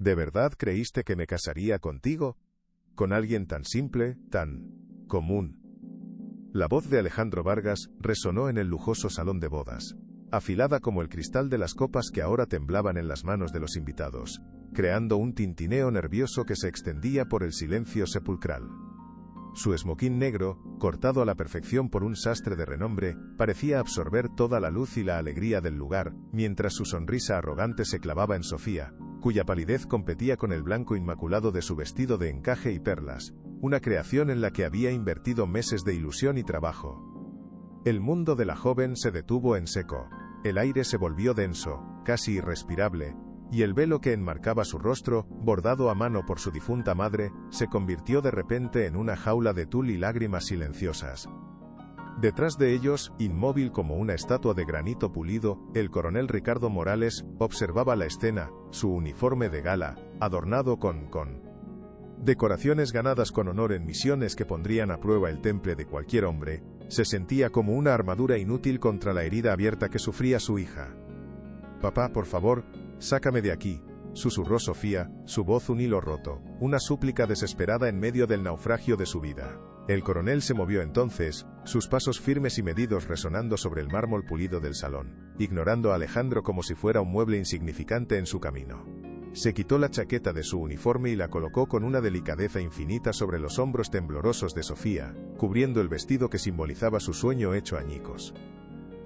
¿De verdad creíste que me casaría contigo? ¿Con alguien tan simple, tan común? La voz de Alejandro Vargas resonó en el lujoso salón de bodas, afilada como el cristal de las copas que ahora temblaban en las manos de los invitados, creando un tintineo nervioso que se extendía por el silencio sepulcral. Su esmoquín negro, cortado a la perfección por un sastre de renombre, parecía absorber toda la luz y la alegría del lugar, mientras su sonrisa arrogante se clavaba en Sofía, cuya palidez competía con el blanco inmaculado de su vestido de encaje y perlas, una creación en la que había invertido meses de ilusión y trabajo. El mundo de la joven se detuvo en seco, el aire se volvió denso, casi irrespirable, y el velo que enmarcaba su rostro, bordado a mano por su difunta madre, se convirtió de repente en una jaula de tul y lágrimas silenciosas. Detrás de ellos, inmóvil como una estatua de granito pulido, el coronel Ricardo Morales observaba la escena, su uniforme de gala, adornado con decoraciones ganadas con honor en misiones que pondrían a prueba el temple de cualquier hombre, se sentía como una armadura inútil contra la herida abierta que sufría su hija. «Papá, por favor, sácame de aquí», susurró Sofía, su voz un hilo roto, una súplica desesperada en medio del naufragio de su vida. El coronel se movió entonces, sus pasos firmes y medidos resonando sobre el mármol pulido del salón, ignorando a Alejandro como si fuera un mueble insignificante en su camino. Se quitó la chaqueta de su uniforme y la colocó con una delicadeza infinita sobre los hombros temblorosos de Sofía, cubriendo el vestido que simbolizaba su sueño hecho añicos.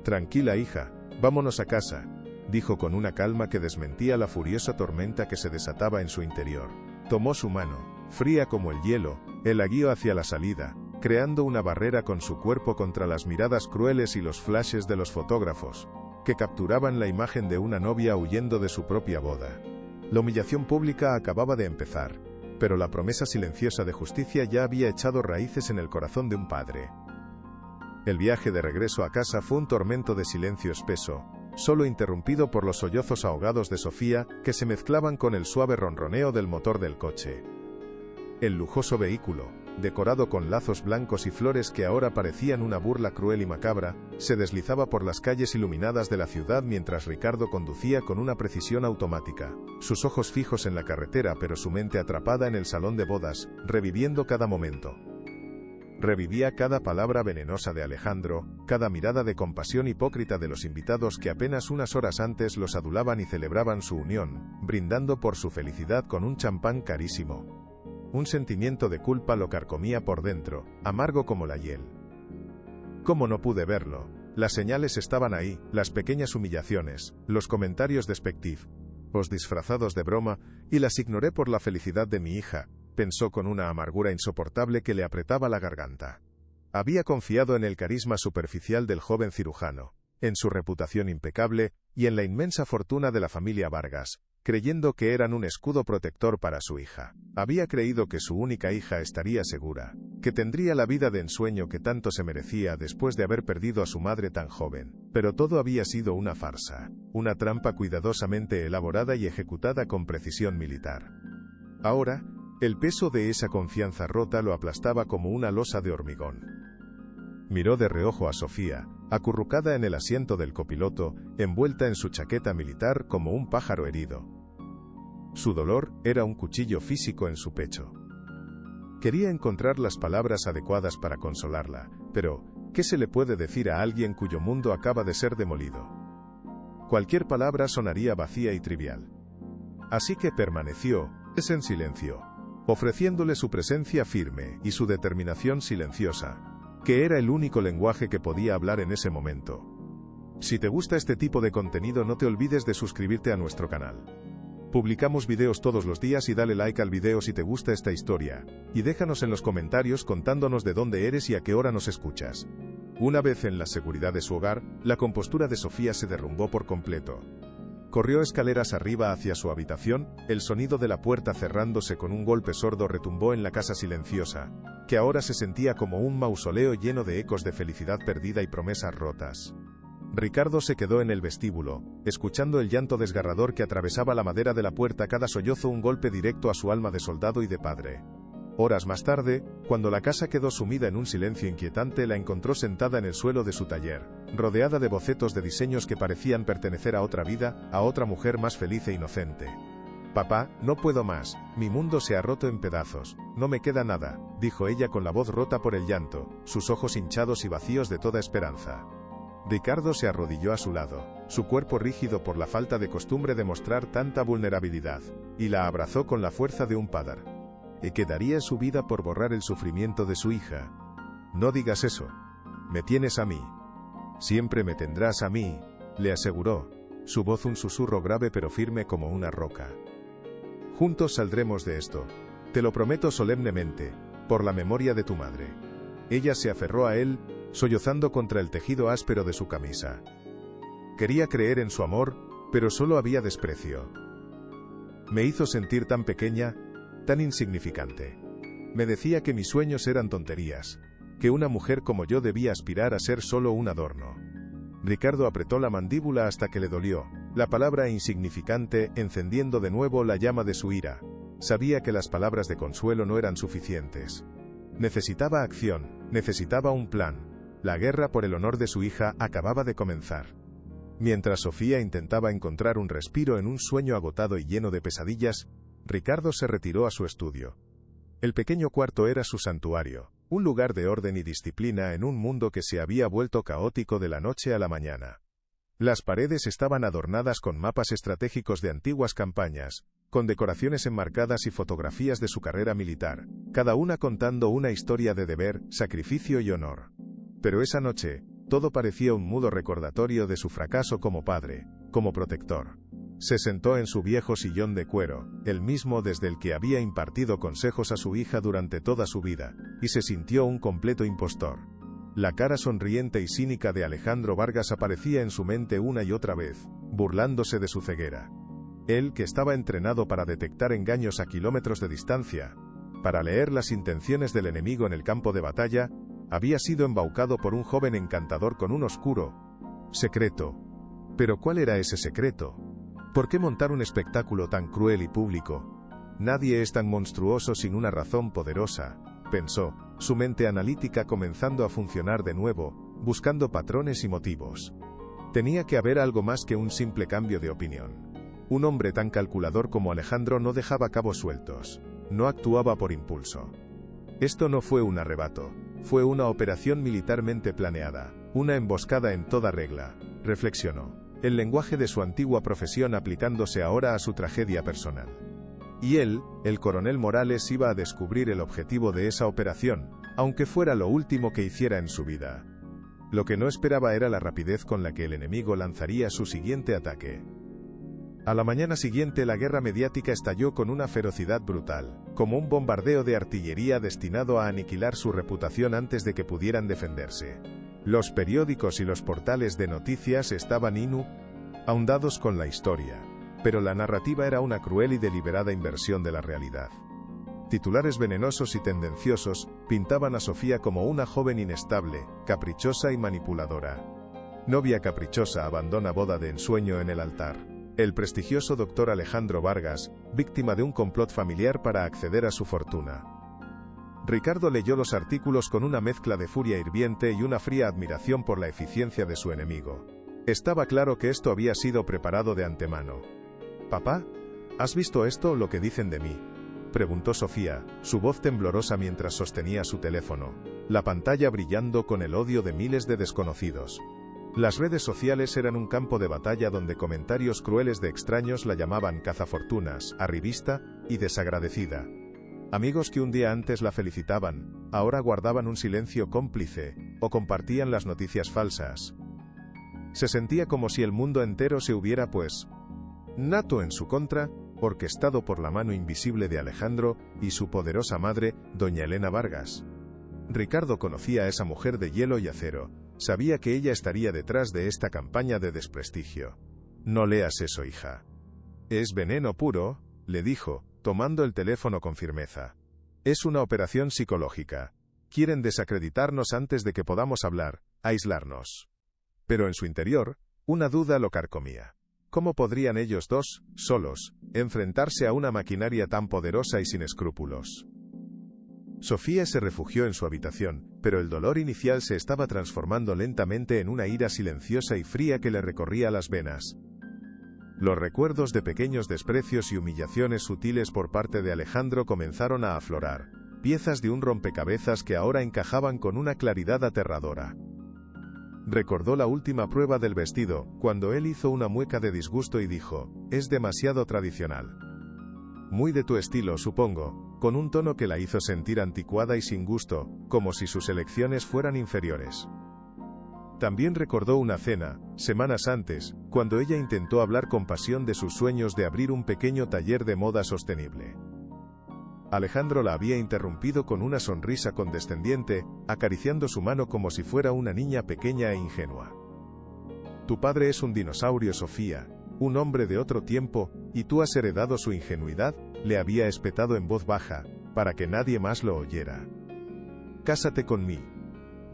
«Tranquila, hija, vámonos a casa», dijo con una calma que desmentía la furiosa tormenta que se desataba en su interior. Tomó su mano, fría como el hielo, la guió hacia la salida, creando una barrera con su cuerpo contra las miradas crueles y los flashes de los fotógrafos, que capturaban la imagen de una novia huyendo de su propia boda. La humillación pública acababa de empezar, pero la promesa silenciosa de justicia ya había echado raíces en el corazón de un padre. El viaje de regreso a casa fue un tormento de silencio espeso, solo interrumpido por los sollozos ahogados de Sofía, que se mezclaban con el suave ronroneo del motor del coche. El lujoso vehículo, decorado con lazos blancos y flores que ahora parecían una burla cruel y macabra, se deslizaba por las calles iluminadas de la ciudad mientras Ricardo conducía con una precisión automática, sus ojos fijos en la carretera pero su mente atrapada en el salón de bodas, reviviendo cada momento. Revivía cada palabra venenosa de Alejandro, cada mirada de compasión hipócrita de los invitados que apenas unas horas antes los adulaban y celebraban su unión, brindando por su felicidad con un champán carísimo. Un sentimiento de culpa lo carcomía por dentro, amargo como la hiel. ¿Cómo no pude verlo? Las señales estaban ahí, las pequeñas humillaciones, los comentarios despectivos, disfrazados de broma, y las ignoré por la felicidad de mi hija, pensó con una amargura insoportable que le apretaba la garganta. Había confiado en el carisma superficial del joven cirujano, en su reputación impecable, y en la inmensa fortuna de la familia Vargas, creyendo que eran un escudo protector para su hija. Había creído que su única hija estaría segura, que tendría la vida de ensueño que tanto se merecía después de haber perdido a su madre tan joven. Pero todo había sido una farsa, una trampa cuidadosamente elaborada y ejecutada con precisión militar. Ahora, el peso de esa confianza rota lo aplastaba como una losa de hormigón. Miró de reojo a Sofía, acurrucada en el asiento del copiloto, envuelta en su chaqueta militar como un pájaro herido. Su dolor era un cuchillo físico en su pecho. Quería encontrar las palabras adecuadas para consolarla, pero ¿qué se le puede decir a alguien cuyo mundo acaba de ser demolido? Cualquier palabra sonaría vacía y trivial. Así que permaneció, en silencio, ofreciéndole su presencia firme y su determinación silenciosa, que era el único lenguaje que podía hablar en ese momento. Si te gusta este tipo de contenido, no te olvides de suscribirte a nuestro canal. Publicamos videos todos los días y dale like al video si te gusta esta historia, y déjanos en los comentarios contándonos de dónde eres y a qué hora nos escuchas. Una vez en la seguridad de su hogar, la compostura de Sofía se derrumbó por completo. Corrió escaleras arriba hacia su habitación, el sonido de la puerta cerrándose con un golpe sordo retumbó en la casa silenciosa, que ahora se sentía como un mausoleo lleno de ecos de felicidad perdida y promesas rotas. Ricardo se quedó en el vestíbulo, escuchando el llanto desgarrador que atravesaba la madera de la puerta, cada sollozo un golpe directo a su alma de soldado y de padre. Horas más tarde, cuando la casa quedó sumida en un silencio inquietante, la encontró sentada en el suelo de su taller, rodeada de bocetos de diseños que parecían pertenecer a otra vida, a otra mujer más feliz e inocente. Papá, no puedo más, mi mundo se ha roto en pedazos, no me queda nada, dijo ella con la voz rota por el llanto, sus ojos hinchados y vacíos de toda esperanza. Ricardo se arrodilló a su lado, su cuerpo rígido por la falta de costumbre de mostrar tanta vulnerabilidad, y la abrazó con la fuerza de un padre. Y quedaría su vida por borrar el sufrimiento de su hija. No digas eso. Me tienes a mí. Siempre me tendrás a mí, le aseguró, su voz un susurro grave pero firme como una roca. Juntos saldremos de esto. Te lo prometo solemnemente, por la memoria de tu madre. Ella se aferró a él, sollozando contra el tejido áspero de su camisa. Quería creer en su amor, pero solo había desprecio. Me hizo sentir tan pequeña, tan insignificante. Me decía que mis sueños eran tonterías, que una mujer como yo debía aspirar a ser solo un adorno. Ricardo apretó la mandíbula hasta que le dolió, la palabra insignificante encendiendo de nuevo la llama de su ira. Sabía que las palabras de consuelo no eran suficientes. Necesitaba acción, necesitaba un plan. La guerra por el honor de su hija acababa de comenzar. Mientras Sofía intentaba encontrar un respiro en un sueño agotado y lleno de pesadillas, Ricardo se retiró a su estudio. El pequeño cuarto era su santuario, un lugar de orden y disciplina en un mundo que se había vuelto caótico de la noche a la mañana. Las paredes estaban adornadas con mapas estratégicos de antiguas campañas, con decoraciones enmarcadas y fotografías de su carrera militar, cada una contando una historia de deber, sacrificio y honor. Pero esa noche, todo parecía un mudo recordatorio de su fracaso como padre, como protector. Se sentó en su viejo sillón de cuero, el mismo desde el que había impartido consejos a su hija durante toda su vida, y se sintió un completo impostor. La cara sonriente y cínica de Alejandro Vargas aparecía en su mente una y otra vez, burlándose de su ceguera. Él, que estaba entrenado para detectar engaños a kilómetros de distancia, para leer las intenciones del enemigo en el campo de batalla, había sido embaucado por un joven encantador con un oscuro secreto. ¿Pero cuál era ese secreto? ¿Por qué montar un espectáculo tan cruel y público? Nadie es tan monstruoso sin una razón poderosa, pensó, su mente analítica comenzando a funcionar de nuevo, buscando patrones y motivos. Tenía que haber algo más que un simple cambio de opinión. Un hombre tan calculador como Alejandro no dejaba cabos sueltos, no actuaba por impulso. Esto no fue un arrebato, fue una operación militarmente planeada, una emboscada en toda regla, reflexionó. El lenguaje de su antigua profesión aplicándose ahora a su tragedia personal. Y él, el coronel Morales, iba a descubrir el objetivo de esa operación, aunque fuera lo último que hiciera en su vida. Lo que no esperaba era la rapidez con la que el enemigo lanzaría su siguiente ataque. A la mañana siguiente la guerra mediática estalló con una ferocidad brutal, como un bombardeo de artillería destinado a aniquilar su reputación antes de que pudieran defenderse. Los periódicos y los portales de noticias estaban inundados con la historia, pero la narrativa era una cruel y deliberada inversión de la realidad. Titulares venenosos y tendenciosos pintaban a Sofía como una joven inestable, caprichosa y manipuladora. Novia caprichosa abandona boda de ensueño en el altar. El prestigioso doctor Alejandro Vargas, víctima de un complot familiar para acceder a su fortuna. Ricardo leyó los artículos con una mezcla de furia hirviente y una fría admiración por la eficiencia de su enemigo. Estaba claro que esto había sido preparado de antemano. «Papá, ¿has visto esto, lo que dicen de mí?», preguntó Sofía, su voz temblorosa mientras sostenía su teléfono, la pantalla brillando con el odio de miles de desconocidos. Las redes sociales eran un campo de batalla donde comentarios crueles de extraños la llamaban cazafortunas, arribista y desagradecida. Amigos que un día antes la felicitaban, ahora guardaban un silencio cómplice, o compartían las noticias falsas. Se sentía como si el mundo entero se hubiera nato en su contra, orquestado por la mano invisible de Alejandro y su poderosa madre, doña Elena Vargas. Ricardo conocía a esa mujer de hielo y acero, sabía que ella estaría detrás de esta campaña de desprestigio. «No leas eso, hija. Es veneno puro», le dijo, tomando el teléfono con firmeza. «Es una operación psicológica. Quieren desacreditarnos antes de que podamos hablar, aislarnos». Pero en su interior, una duda lo carcomía. ¿Cómo podrían ellos dos, solos, enfrentarse a una maquinaria tan poderosa y sin escrúpulos? Sofía se refugió en su habitación, pero el dolor inicial se estaba transformando lentamente en una ira silenciosa y fría que le recorría las venas. Los recuerdos de pequeños desprecios y humillaciones sutiles por parte de Alejandro comenzaron a aflorar, piezas de un rompecabezas que ahora encajaban con una claridad aterradora. Recordó la última prueba del vestido, cuando él hizo una mueca de disgusto y dijo: «Es demasiado tradicional». Muy de tu estilo, supongo, con un tono que la hizo sentir anticuada y sin gusto, como si sus elecciones fueran inferiores. También recordó una cena, semanas antes, cuando ella intentó hablar con pasión de sus sueños de abrir un pequeño taller de moda sostenible. Alejandro la había interrumpido con una sonrisa condescendiente, acariciando su mano como si fuera una niña pequeña e ingenua. Tu padre es un dinosaurio, Sofía, un hombre de otro tiempo, y tú has heredado su ingenuidad, le había espetado en voz baja, para que nadie más lo oyera. Cásate conmigo.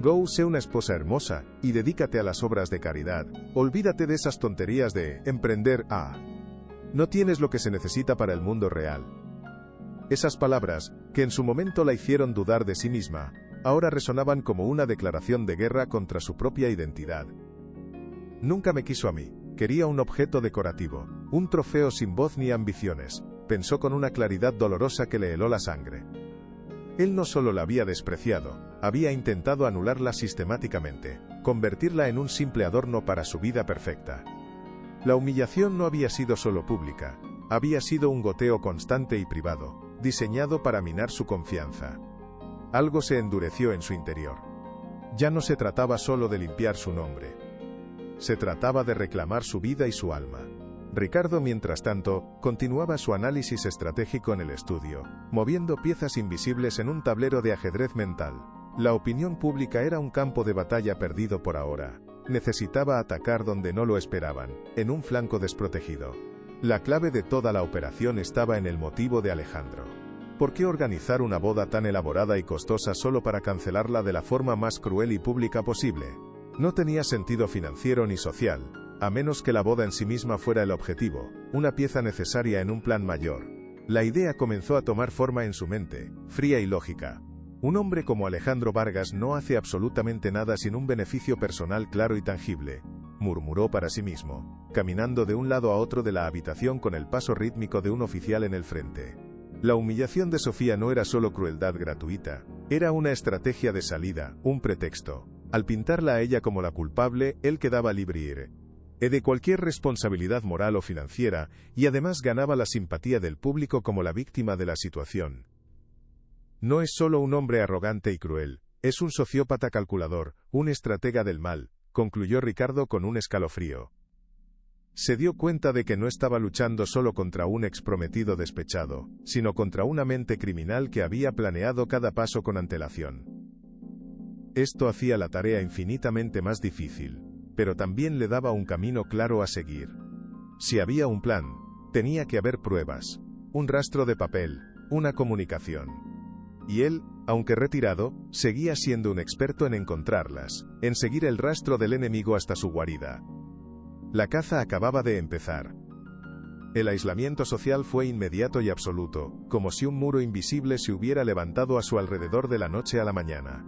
Go, sé una esposa hermosa, y dedícate a las obras de caridad, olvídate de esas tonterías de emprender No tienes lo que se necesita para el mundo real. Esas palabras, que en su momento la hicieron dudar de sí misma, ahora resonaban como una declaración de guerra contra su propia identidad. Nunca me quiso a mí, quería un objeto decorativo, un trofeo sin voz ni ambiciones, pensó con una claridad dolorosa que le heló la sangre. Él no solo la había despreciado, había intentado anularla sistemáticamente, convertirla en un simple adorno para su vida perfecta. La humillación no había sido solo pública, había sido un goteo constante y privado, diseñado para minar su confianza. Algo se endureció en su interior. Ya no se trataba solo de limpiar su nombre. Se trataba de reclamar su vida y su alma. Ricardo, mientras tanto, continuaba su análisis estratégico en el estudio, moviendo piezas invisibles en un tablero de ajedrez mental. La opinión pública era un campo de batalla perdido por ahora. Necesitaba atacar donde no lo esperaban, en un flanco desprotegido. La clave de toda la operación estaba en el motivo de Alejandro. ¿Por qué organizar una boda tan elaborada y costosa solo para cancelarla de la forma más cruel y pública posible? No tenía sentido financiero ni social, a menos que la boda en sí misma fuera el objetivo, una pieza necesaria en un plan mayor. La idea comenzó a tomar forma en su mente, fría y lógica. Un hombre como Alejandro Vargas no hace absolutamente nada sin un beneficio personal claro y tangible, murmuró para sí mismo, caminando de un lado a otro de la habitación con el paso rítmico de un oficial en el frente. La humillación de Sofía no era solo crueldad gratuita, era una estrategia de salida, un pretexto. Al pintarla a ella como la culpable, él quedaba libre de cualquier responsabilidad moral o financiera, y además ganaba la simpatía del público como la víctima de la situación. No es solo un hombre arrogante y cruel, es un sociópata calculador, un estratega del mal, concluyó Ricardo con un escalofrío. Se dio cuenta de que no estaba luchando solo contra un exprometido despechado, sino contra una mente criminal que había planeado cada paso con antelación. Esto hacía la tarea infinitamente más difícil, pero también le daba un camino claro a seguir. Si había un plan, tenía que haber pruebas, un rastro de papel, una comunicación. Y él, aunque retirado, seguía siendo un experto en encontrarlas, en seguir el rastro del enemigo hasta su guarida. La caza acababa de empezar. El aislamiento social fue inmediato y absoluto, como si un muro invisible se hubiera levantado a su alrededor de la noche a la mañana.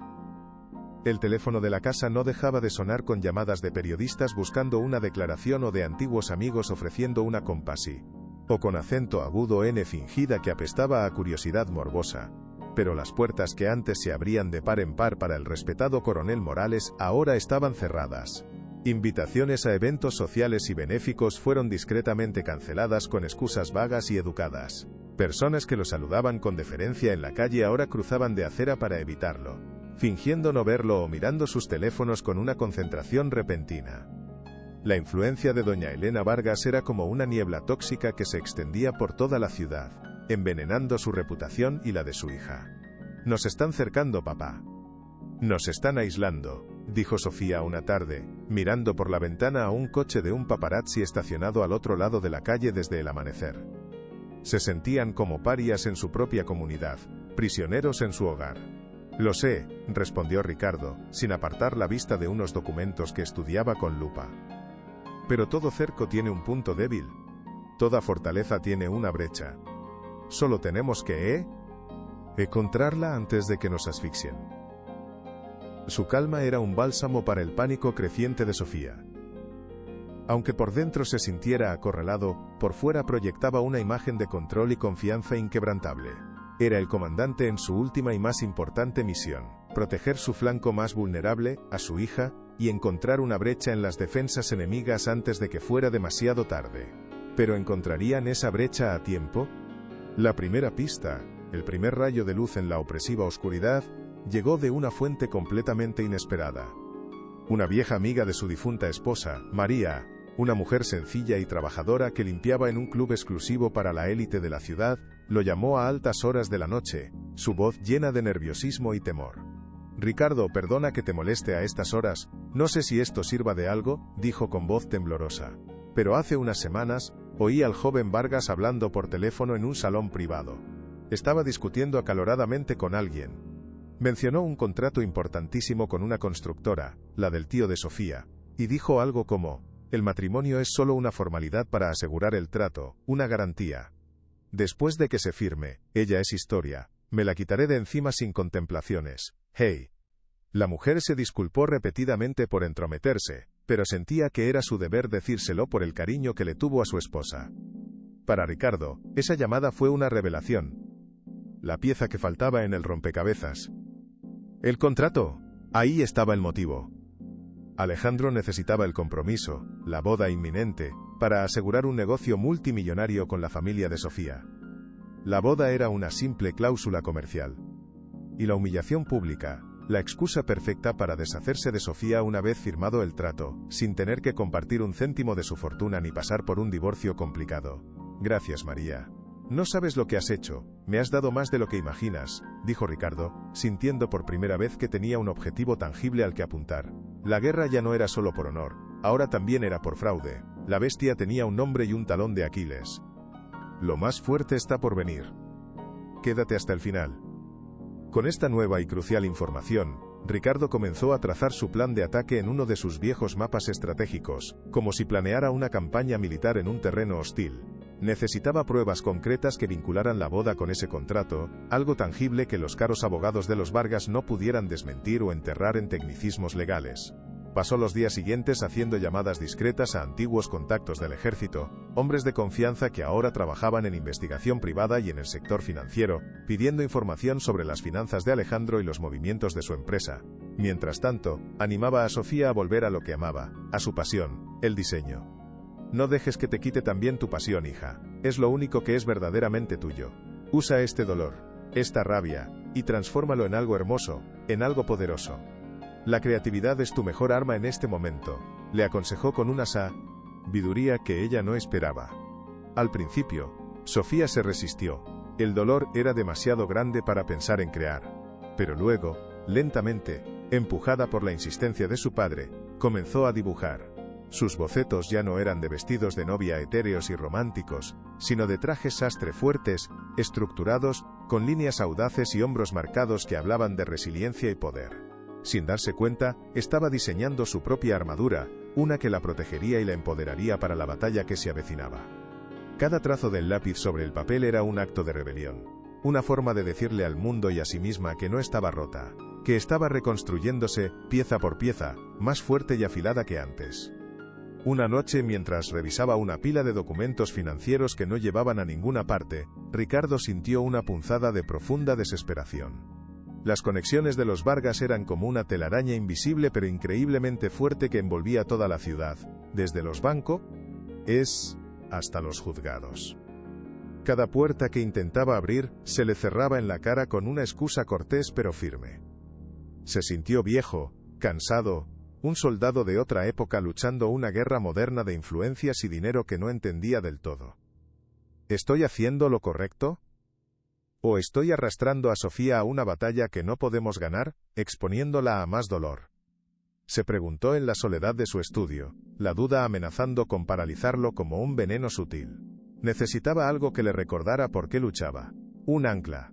El teléfono de la casa no dejaba de sonar con llamadas de periodistas buscando una declaración o de antiguos amigos ofreciendo una compasi. O con acento agudo N fingida que apestaba a curiosidad morbosa. Pero las puertas que antes se abrían de par en par para el respetado coronel Morales ahora estaban cerradas. Invitaciones a eventos sociales y benéficos fueron discretamente canceladas con excusas vagas y educadas. Personas que lo saludaban con deferencia en la calle ahora cruzaban de acera para evitarlo, fingiendo no verlo o mirando sus teléfonos con una concentración repentina. La influencia de doña Elena Vargas era como una niebla tóxica que se extendía por toda la ciudad, envenenando su reputación y la de su hija. «Nos están cercando, papá. Nos están aislando», dijo Sofía una tarde, mirando por la ventana a un coche de un paparazzi estacionado al otro lado de la calle desde el amanecer. Se sentían como parias en su propia comunidad, prisioneros en su hogar. «Lo sé», respondió Ricardo, sin apartar la vista de unos documentos que estudiaba con lupa. «Pero todo cerco tiene un punto débil. Toda fortaleza tiene una brecha. Solo tenemos que encontrarla antes de que nos asfixien». Su calma era un bálsamo para el pánico creciente de Sofía. Aunque por dentro se sintiera acorralado, por fuera proyectaba una imagen de control y confianza inquebrantable. Era el comandante en su última y más importante misión: proteger su flanco más vulnerable, a su hija, y encontrar una brecha en las defensas enemigas antes de que fuera demasiado tarde. ¿Pero encontrarían esa brecha a tiempo? La primera pista, el primer rayo de luz en la opresiva oscuridad, llegó de una fuente completamente inesperada. Una vieja amiga de su difunta esposa, María, una mujer sencilla y trabajadora que limpiaba en un club exclusivo para la élite de la ciudad, lo llamó a altas horas de la noche, su voz llena de nerviosismo y temor. «Ricardo, perdona que te moleste a estas horas, no sé si esto sirva de algo», dijo con voz temblorosa. «Pero hace unas semanas, oí al joven Vargas hablando por teléfono en un salón privado. Estaba discutiendo acaloradamente con alguien. Mencionó un contrato importantísimo con una constructora, la del tío de Sofía, y dijo algo como: el matrimonio es solo una formalidad para asegurar el trato, una garantía. Después de que se firme, ella es historia, me la quitaré de encima sin contemplaciones. Hey». La mujer se disculpó repetidamente por entrometerse, pero sentía que era su deber decírselo por el cariño que le tuvo a su esposa. Para Ricardo, esa llamada fue una revelación. La pieza que faltaba en el rompecabezas. El contrato. Ahí estaba el motivo. Alejandro necesitaba el compromiso, la boda inminente, para asegurar un negocio multimillonario con la familia de Sofía. La boda era una simple cláusula comercial. Y la humillación pública, la excusa perfecta para deshacerse de Sofía una vez firmado el trato, sin tener que compartir un céntimo de su fortuna ni pasar por un divorcio complicado. «Gracias, María. No sabes lo que has hecho, me has dado más de lo que imaginas», dijo Ricardo, sintiendo por primera vez que tenía un objetivo tangible al que apuntar. La guerra ya no era solo por honor, ahora también era por fraude. La bestia tenía un nombre y un talón de Aquiles. Lo más fuerte está por venir. Quédate hasta el final. Con esta nueva y crucial información, Ricardo comenzó a trazar su plan de ataque en uno de sus viejos mapas estratégicos, como si planeara una campaña militar en un terreno hostil. Necesitaba pruebas concretas que vincularan la boda con ese contrato, algo tangible que los caros abogados de los Vargas no pudieran desmentir o enterrar en tecnicismos legales. Pasó los días siguientes haciendo llamadas discretas a antiguos contactos del ejército, hombres de confianza que ahora trabajaban en investigación privada y en el sector financiero, pidiendo información sobre las finanzas de Alejandro y los movimientos de su empresa. Mientras tanto, animaba a Sofía a volver a lo que amaba, a su pasión, el diseño. «No dejes que te quite también tu pasión, hija. Es lo único que es verdaderamente tuyo. Usa este dolor, esta rabia, y transfórmalo en algo hermoso, en algo poderoso. La creatividad es tu mejor arma en este momento», le aconsejó con una sabiduría que ella no esperaba. Al principio, Sofía se resistió. El dolor era demasiado grande para pensar en crear. Pero luego, lentamente, empujada por la insistencia de su padre, comenzó a dibujar. Sus bocetos ya no eran de vestidos de novia etéreos y románticos, sino de trajes sastre fuertes, estructurados, con líneas audaces y hombros marcados que hablaban de resiliencia y poder. Sin darse cuenta, estaba diseñando su propia armadura, una que la protegería y la empoderaría para la batalla que se avecinaba. Cada trazo del lápiz sobre el papel era un acto de rebelión, una forma de decirle al mundo y a sí misma que no estaba rota, que estaba reconstruyéndose, pieza por pieza, más fuerte y afilada que antes. Una noche, mientras revisaba una pila de documentos financieros que no llevaban a ninguna parte, Ricardo sintió una punzada de profunda desesperación. Las conexiones de los Vargas eran como una telaraña invisible pero increíblemente fuerte que envolvía toda la ciudad, desde los bancos hasta los juzgados. Cada puerta que intentaba abrir, se le cerraba en la cara con una excusa cortés pero firme. Se sintió viejo, cansado, un soldado de otra época luchando una guerra moderna de influencias y dinero que no entendía del todo. ¿Estoy haciendo lo correcto? ¿O estoy arrastrando a Sofía a una batalla que no podemos ganar, exponiéndola a más dolor? Se preguntó en la soledad de su estudio, la duda amenazando con paralizarlo como un veneno sutil. Necesitaba algo que le recordara por qué luchaba. Un ancla.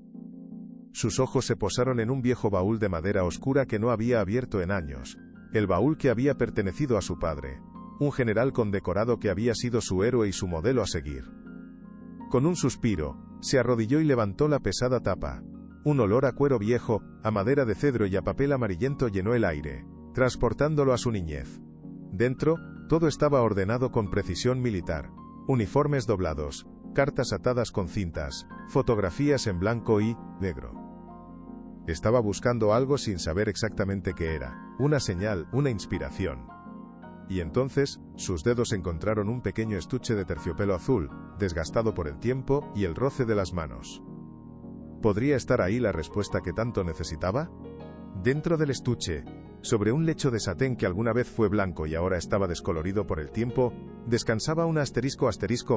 Sus ojos se posaron en un viejo baúl de madera oscura que no había abierto en años. El baúl que había pertenecido a su padre, un general condecorado que había sido su héroe y su modelo a seguir. Con un suspiro, se arrodilló y levantó la pesada tapa. Un olor a cuero viejo, a madera de cedro y a papel amarillento llenó el aire, transportándolo a su niñez. Dentro, Todo estaba ordenado con precisión militar. Uniformes doblados, cartas atadas con cintas, fotografías en blanco y negro. Estaba buscando algo sin saber exactamente qué era, una señal, una inspiración. Y entonces, sus dedos encontraron un pequeño estuche de terciopelo azul, desgastado por el tiempo y el roce de las manos. ¿Podría estar ahí la respuesta que tanto necesitaba? Dentro del estuche, sobre un lecho de satén que alguna vez fue blanco y ahora estaba descolorido por el tiempo, descansaba una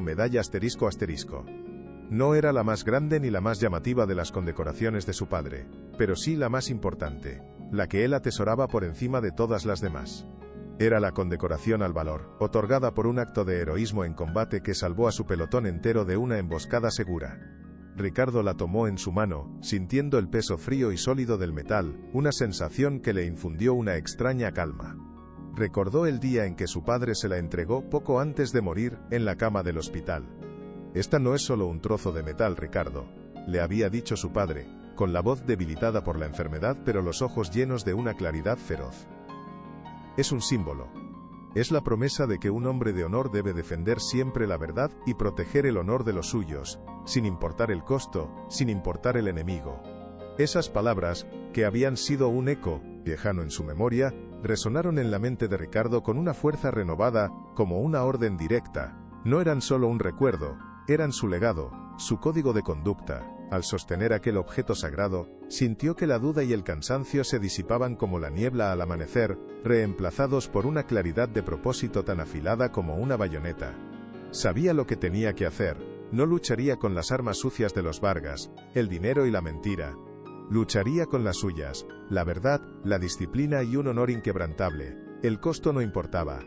medalla asterisco. No era la más grande ni la más llamativa de las condecoraciones de su padre, pero sí la más importante, la que él atesoraba por encima de todas las demás. Era la condecoración al valor, otorgada por un acto de heroísmo en combate que salvó a su pelotón entero de una emboscada segura. Ricardo la tomó en su mano, sintiendo el peso frío y sólido del metal, una sensación que le infundió una extraña calma. Recordó el día en que su padre se la entregó poco antes de morir, en la cama del hospital. «Esta no es solo un trozo de metal, Ricardo», le había dicho su padre, con la voz debilitada por la enfermedad pero los ojos llenos de una claridad feroz. «Es un símbolo. Es la promesa de que un hombre de honor debe defender siempre la verdad y proteger el honor de los suyos, sin importar el costo, sin importar el enemigo». Esas palabras, que habían sido un eco, lejano en su memoria, resonaron en la mente de Ricardo con una fuerza renovada, como una orden directa. No eran solo un recuerdo, eran su legado, su código de conducta. Al sostener aquel objeto sagrado, sintió que la duda y el cansancio se disipaban como la niebla al amanecer, reemplazados por una claridad de propósito tan afilada como una bayoneta. Sabía lo que tenía que hacer, no lucharía con las armas sucias de los Vargas, el dinero y la mentira. Lucharía con las suyas, la verdad, la disciplina y un honor inquebrantable. El costo no importaba.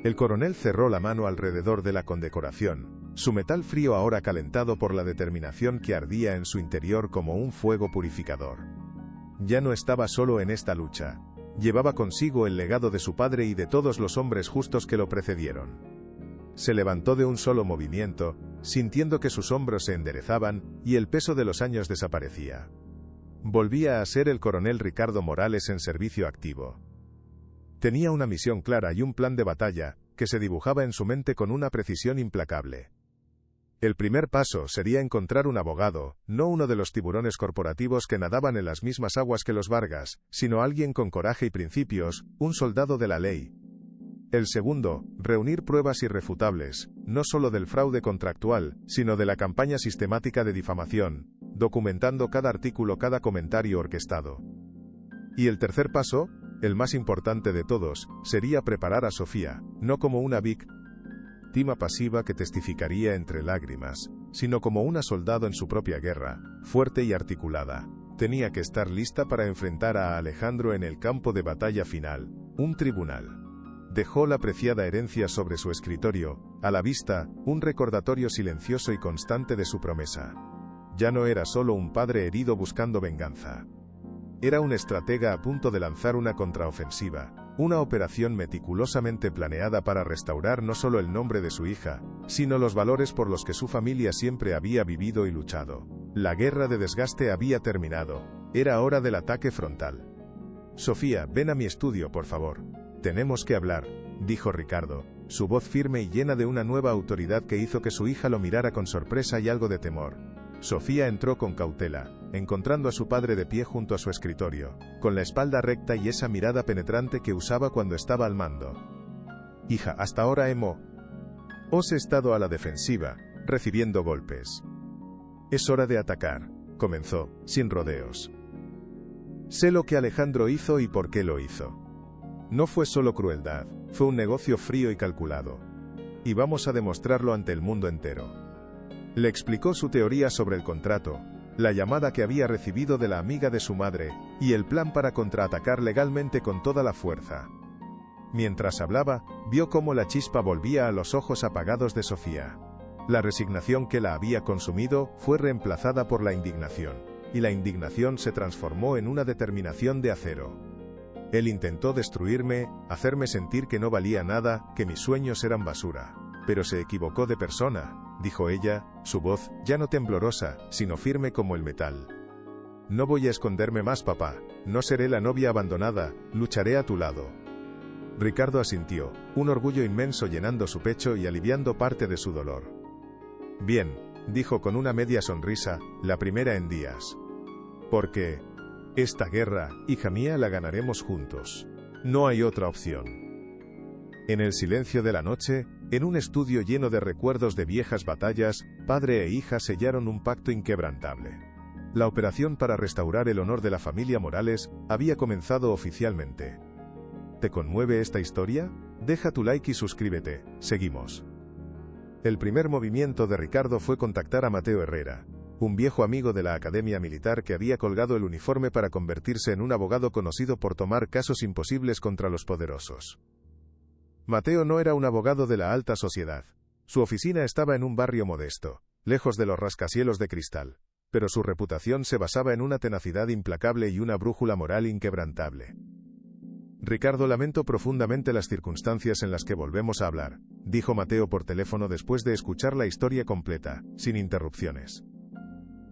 El coronel cerró la mano alrededor de la condecoración, su metal frío ahora calentado por la determinación que ardía en su interior como un fuego purificador. Ya no estaba solo en esta lucha. Llevaba consigo el legado de su padre y de todos los hombres justos que lo precedieron. Se levantó de un solo movimiento, sintiendo que sus hombros se enderezaban, y el peso de los años desaparecía. Volvía a ser el coronel Ricardo Morales en servicio activo. Tenía una misión clara y un plan de batalla, que se dibujaba en su mente con una precisión implacable. El primer paso sería encontrar un abogado, no uno de los tiburones corporativos que nadaban en las mismas aguas que los Vargas, sino alguien con coraje y principios, un soldado de la ley. El segundo, reunir pruebas irrefutables, no solo del fraude contractual, sino de la campaña sistemática de difamación, documentando cada artículo, cada comentario orquestado. Y el tercer paso, el más importante de todos, sería preparar a Sofía, no como una víctima pasiva que testificaría entre lágrimas, sino como una soldado en su propia guerra, fuerte y articulada. Tenía que estar lista para enfrentar a Alejandro en el campo de batalla final, un tribunal. Dejó la preciada herencia sobre su escritorio, a la vista, un recordatorio silencioso y constante de su promesa. Ya no era solo un padre herido buscando venganza. Era un estratega a punto de lanzar una contraofensiva, una operación meticulosamente planeada para restaurar no solo el nombre de su hija, sino los valores por los que su familia siempre había vivido y luchado. La guerra de desgaste había terminado, era hora del ataque frontal. «Sofía, ven a mi estudio, por favor. Tenemos que hablar», dijo Ricardo, su voz firme y llena de una nueva autoridad que hizo que su hija lo mirara con sorpresa y algo de temor. Sofía entró con cautela, encontrando a su padre de pie junto a su escritorio, con la espalda recta y esa mirada penetrante que usaba cuando estaba al mando. «Hija, hasta ahora hemos estado a la defensiva, recibiendo golpes. Es hora de atacar», comenzó, sin rodeos. «Sé lo que Alejandro hizo y por qué lo hizo. No fue solo crueldad, fue un negocio frío y calculado. Y vamos a demostrarlo ante el mundo entero». Le explicó su teoría sobre el contrato, la llamada que había recibido de la amiga de su madre, y el plan para contraatacar legalmente con toda la fuerza. Mientras hablaba, vio cómo la chispa volvía a los ojos apagados de Sofía. La resignación que la había consumido fue reemplazada por la indignación, y la indignación se transformó en una determinación de acero. Él intentó destruirme, hacerme sentir que no valía nada, que mis sueños eran basura. Pero se equivocó de persona, dijo ella, su voz, ya no temblorosa, sino firme como el metal. «No voy a esconderme más, papá, no seré la novia abandonada, lucharé a tu lado». Ricardo asintió, un orgullo inmenso llenando su pecho y aliviando parte de su dolor. Bien, dijo con una media sonrisa, la primera en días. Porque esta guerra, hija mía, la ganaremos juntos. No hay otra opción. En el silencio de la noche, en un estudio lleno de recuerdos de viejas batallas, padre e hija sellaron un pacto inquebrantable. La operación para restaurar el honor de la familia Morales había comenzado oficialmente. ¿Te conmueve esta historia? Deja tu like y suscríbete. Seguimos. El primer movimiento de Ricardo fue contactar a Mateo Herrera, un viejo amigo de la Academia Militar que había colgado el uniforme para convertirse en un abogado conocido por tomar casos imposibles contra los poderosos. Mateo no era un abogado de la alta sociedad. Su oficina estaba en un barrio modesto, lejos de los rascacielos de cristal, pero su reputación se basaba en una tenacidad implacable y una brújula moral inquebrantable. Ricardo, lamento profundamente las circunstancias en las que volvemos a hablar, dijo Mateo por teléfono después de escuchar la historia completa, sin interrupciones.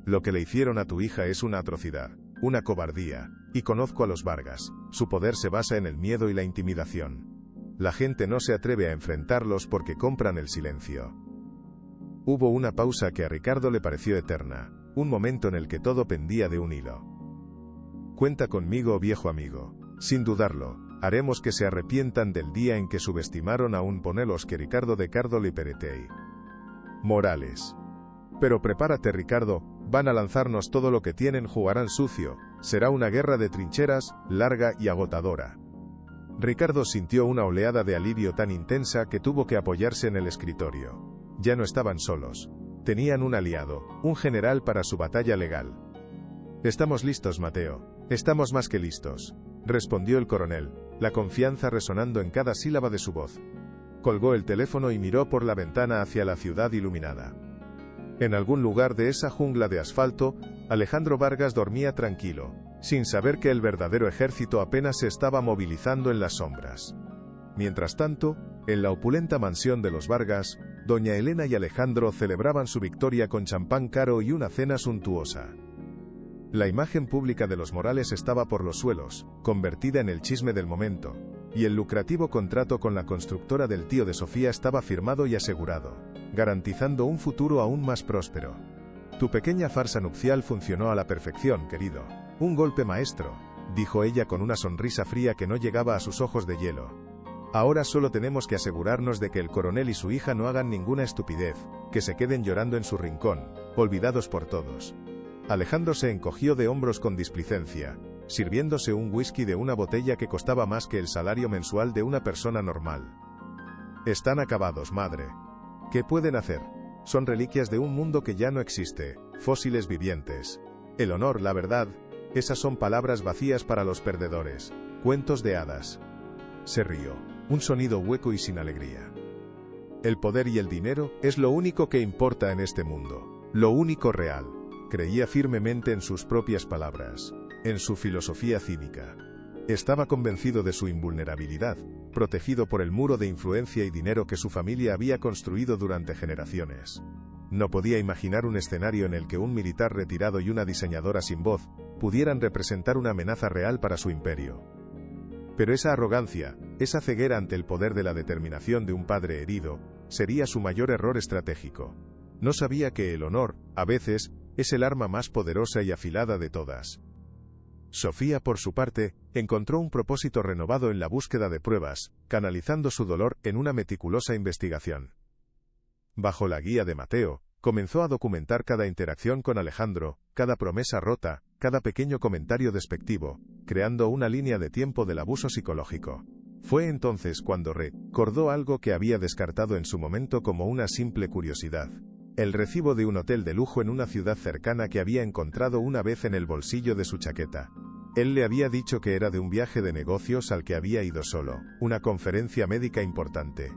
Lo que le hicieron a tu hija es una atrocidad, una cobardía, y conozco a los Vargas, su poder se basa en el miedo y la intimidación. La gente no se atreve a enfrentarlos porque compran el silencio. Hubo una pausa que a Ricardo le pareció eterna, un momento en el que todo pendía de un hilo. Cuenta conmigo, viejo amigo. Sin dudarlo, haremos que se arrepientan del día en que subestimaron a un ponelos que Ricardo de Cardoli Peretei. Morales. Pero prepárate, Ricardo, van a lanzarnos todo lo que tienen, jugarán sucio, será una guerra de trincheras, larga y agotadora. Ricardo sintió una oleada de alivio tan intensa que tuvo que apoyarse en el escritorio. Ya no estaban solos. Tenían un aliado, un general para su batalla legal. Estamos listos, Mateo. Estamos más que listos, respondió el coronel, la confianza resonando en cada sílaba de su voz. Colgó el teléfono y miró por la ventana hacia la ciudad iluminada. En algún lugar de esa jungla de asfalto, Alejandro Vargas dormía tranquilo, sin saber que el verdadero ejército apenas se estaba movilizando en las sombras. Mientras tanto, en la opulenta mansión de los Vargas, doña Elena y Alejandro celebraban su victoria con champán caro y una cena suntuosa. La imagen pública de los Morales estaba por los suelos, convertida en el chisme del momento, y el lucrativo contrato con la constructora del tío de Sofía estaba firmado y asegurado, garantizando un futuro aún más próspero. Tu pequeña farsa nupcial funcionó a la perfección, querido. Un golpe maestro, dijo ella con una sonrisa fría que no llegaba a sus ojos de hielo. Ahora solo tenemos que asegurarnos de que el coronel y su hija no hagan ninguna estupidez, que se queden llorando en su rincón, olvidados por todos. Alejandro se encogió de hombros con displicencia, sirviéndose un whisky de una botella que costaba más que el salario mensual de una persona normal. Están acabados, madre. ¿Qué pueden hacer? Son reliquias de un mundo que ya no existe, fósiles vivientes. El honor, la verdad, esas son palabras vacías para los perdedores, cuentos de hadas. Se rió, un sonido hueco y sin alegría. El poder y el dinero es lo único que importa en este mundo, lo único real. Creía firmemente en sus propias palabras, en su filosofía cínica. Estaba convencido de su invulnerabilidad, protegido por el muro de influencia y dinero que su familia había construido durante generaciones. No podía imaginar un escenario en el que un militar retirado y una diseñadora sin voz pudieran representar una amenaza real para su imperio. Pero esa arrogancia, esa ceguera ante el poder de la determinación de un padre herido, sería su mayor error estratégico. No sabía que el honor, a veces, es el arma más poderosa y afilada de todas. Sofía, por su parte, encontró un propósito renovado en la búsqueda de pruebas, canalizando su dolor en una meticulosa investigación. Bajo la guía de Mateo, comenzó a documentar cada interacción con Alejandro, cada promesa rota, cada pequeño comentario despectivo, creando una línea de tiempo del abuso psicológico. Fue entonces cuando recordó algo que había descartado en su momento como una simple curiosidad. El recibo de un hotel de lujo en una ciudad cercana que había encontrado una vez en el bolsillo de su chaqueta. Él le había dicho que era de un viaje de negocios al que había ido solo, una conferencia médica importante.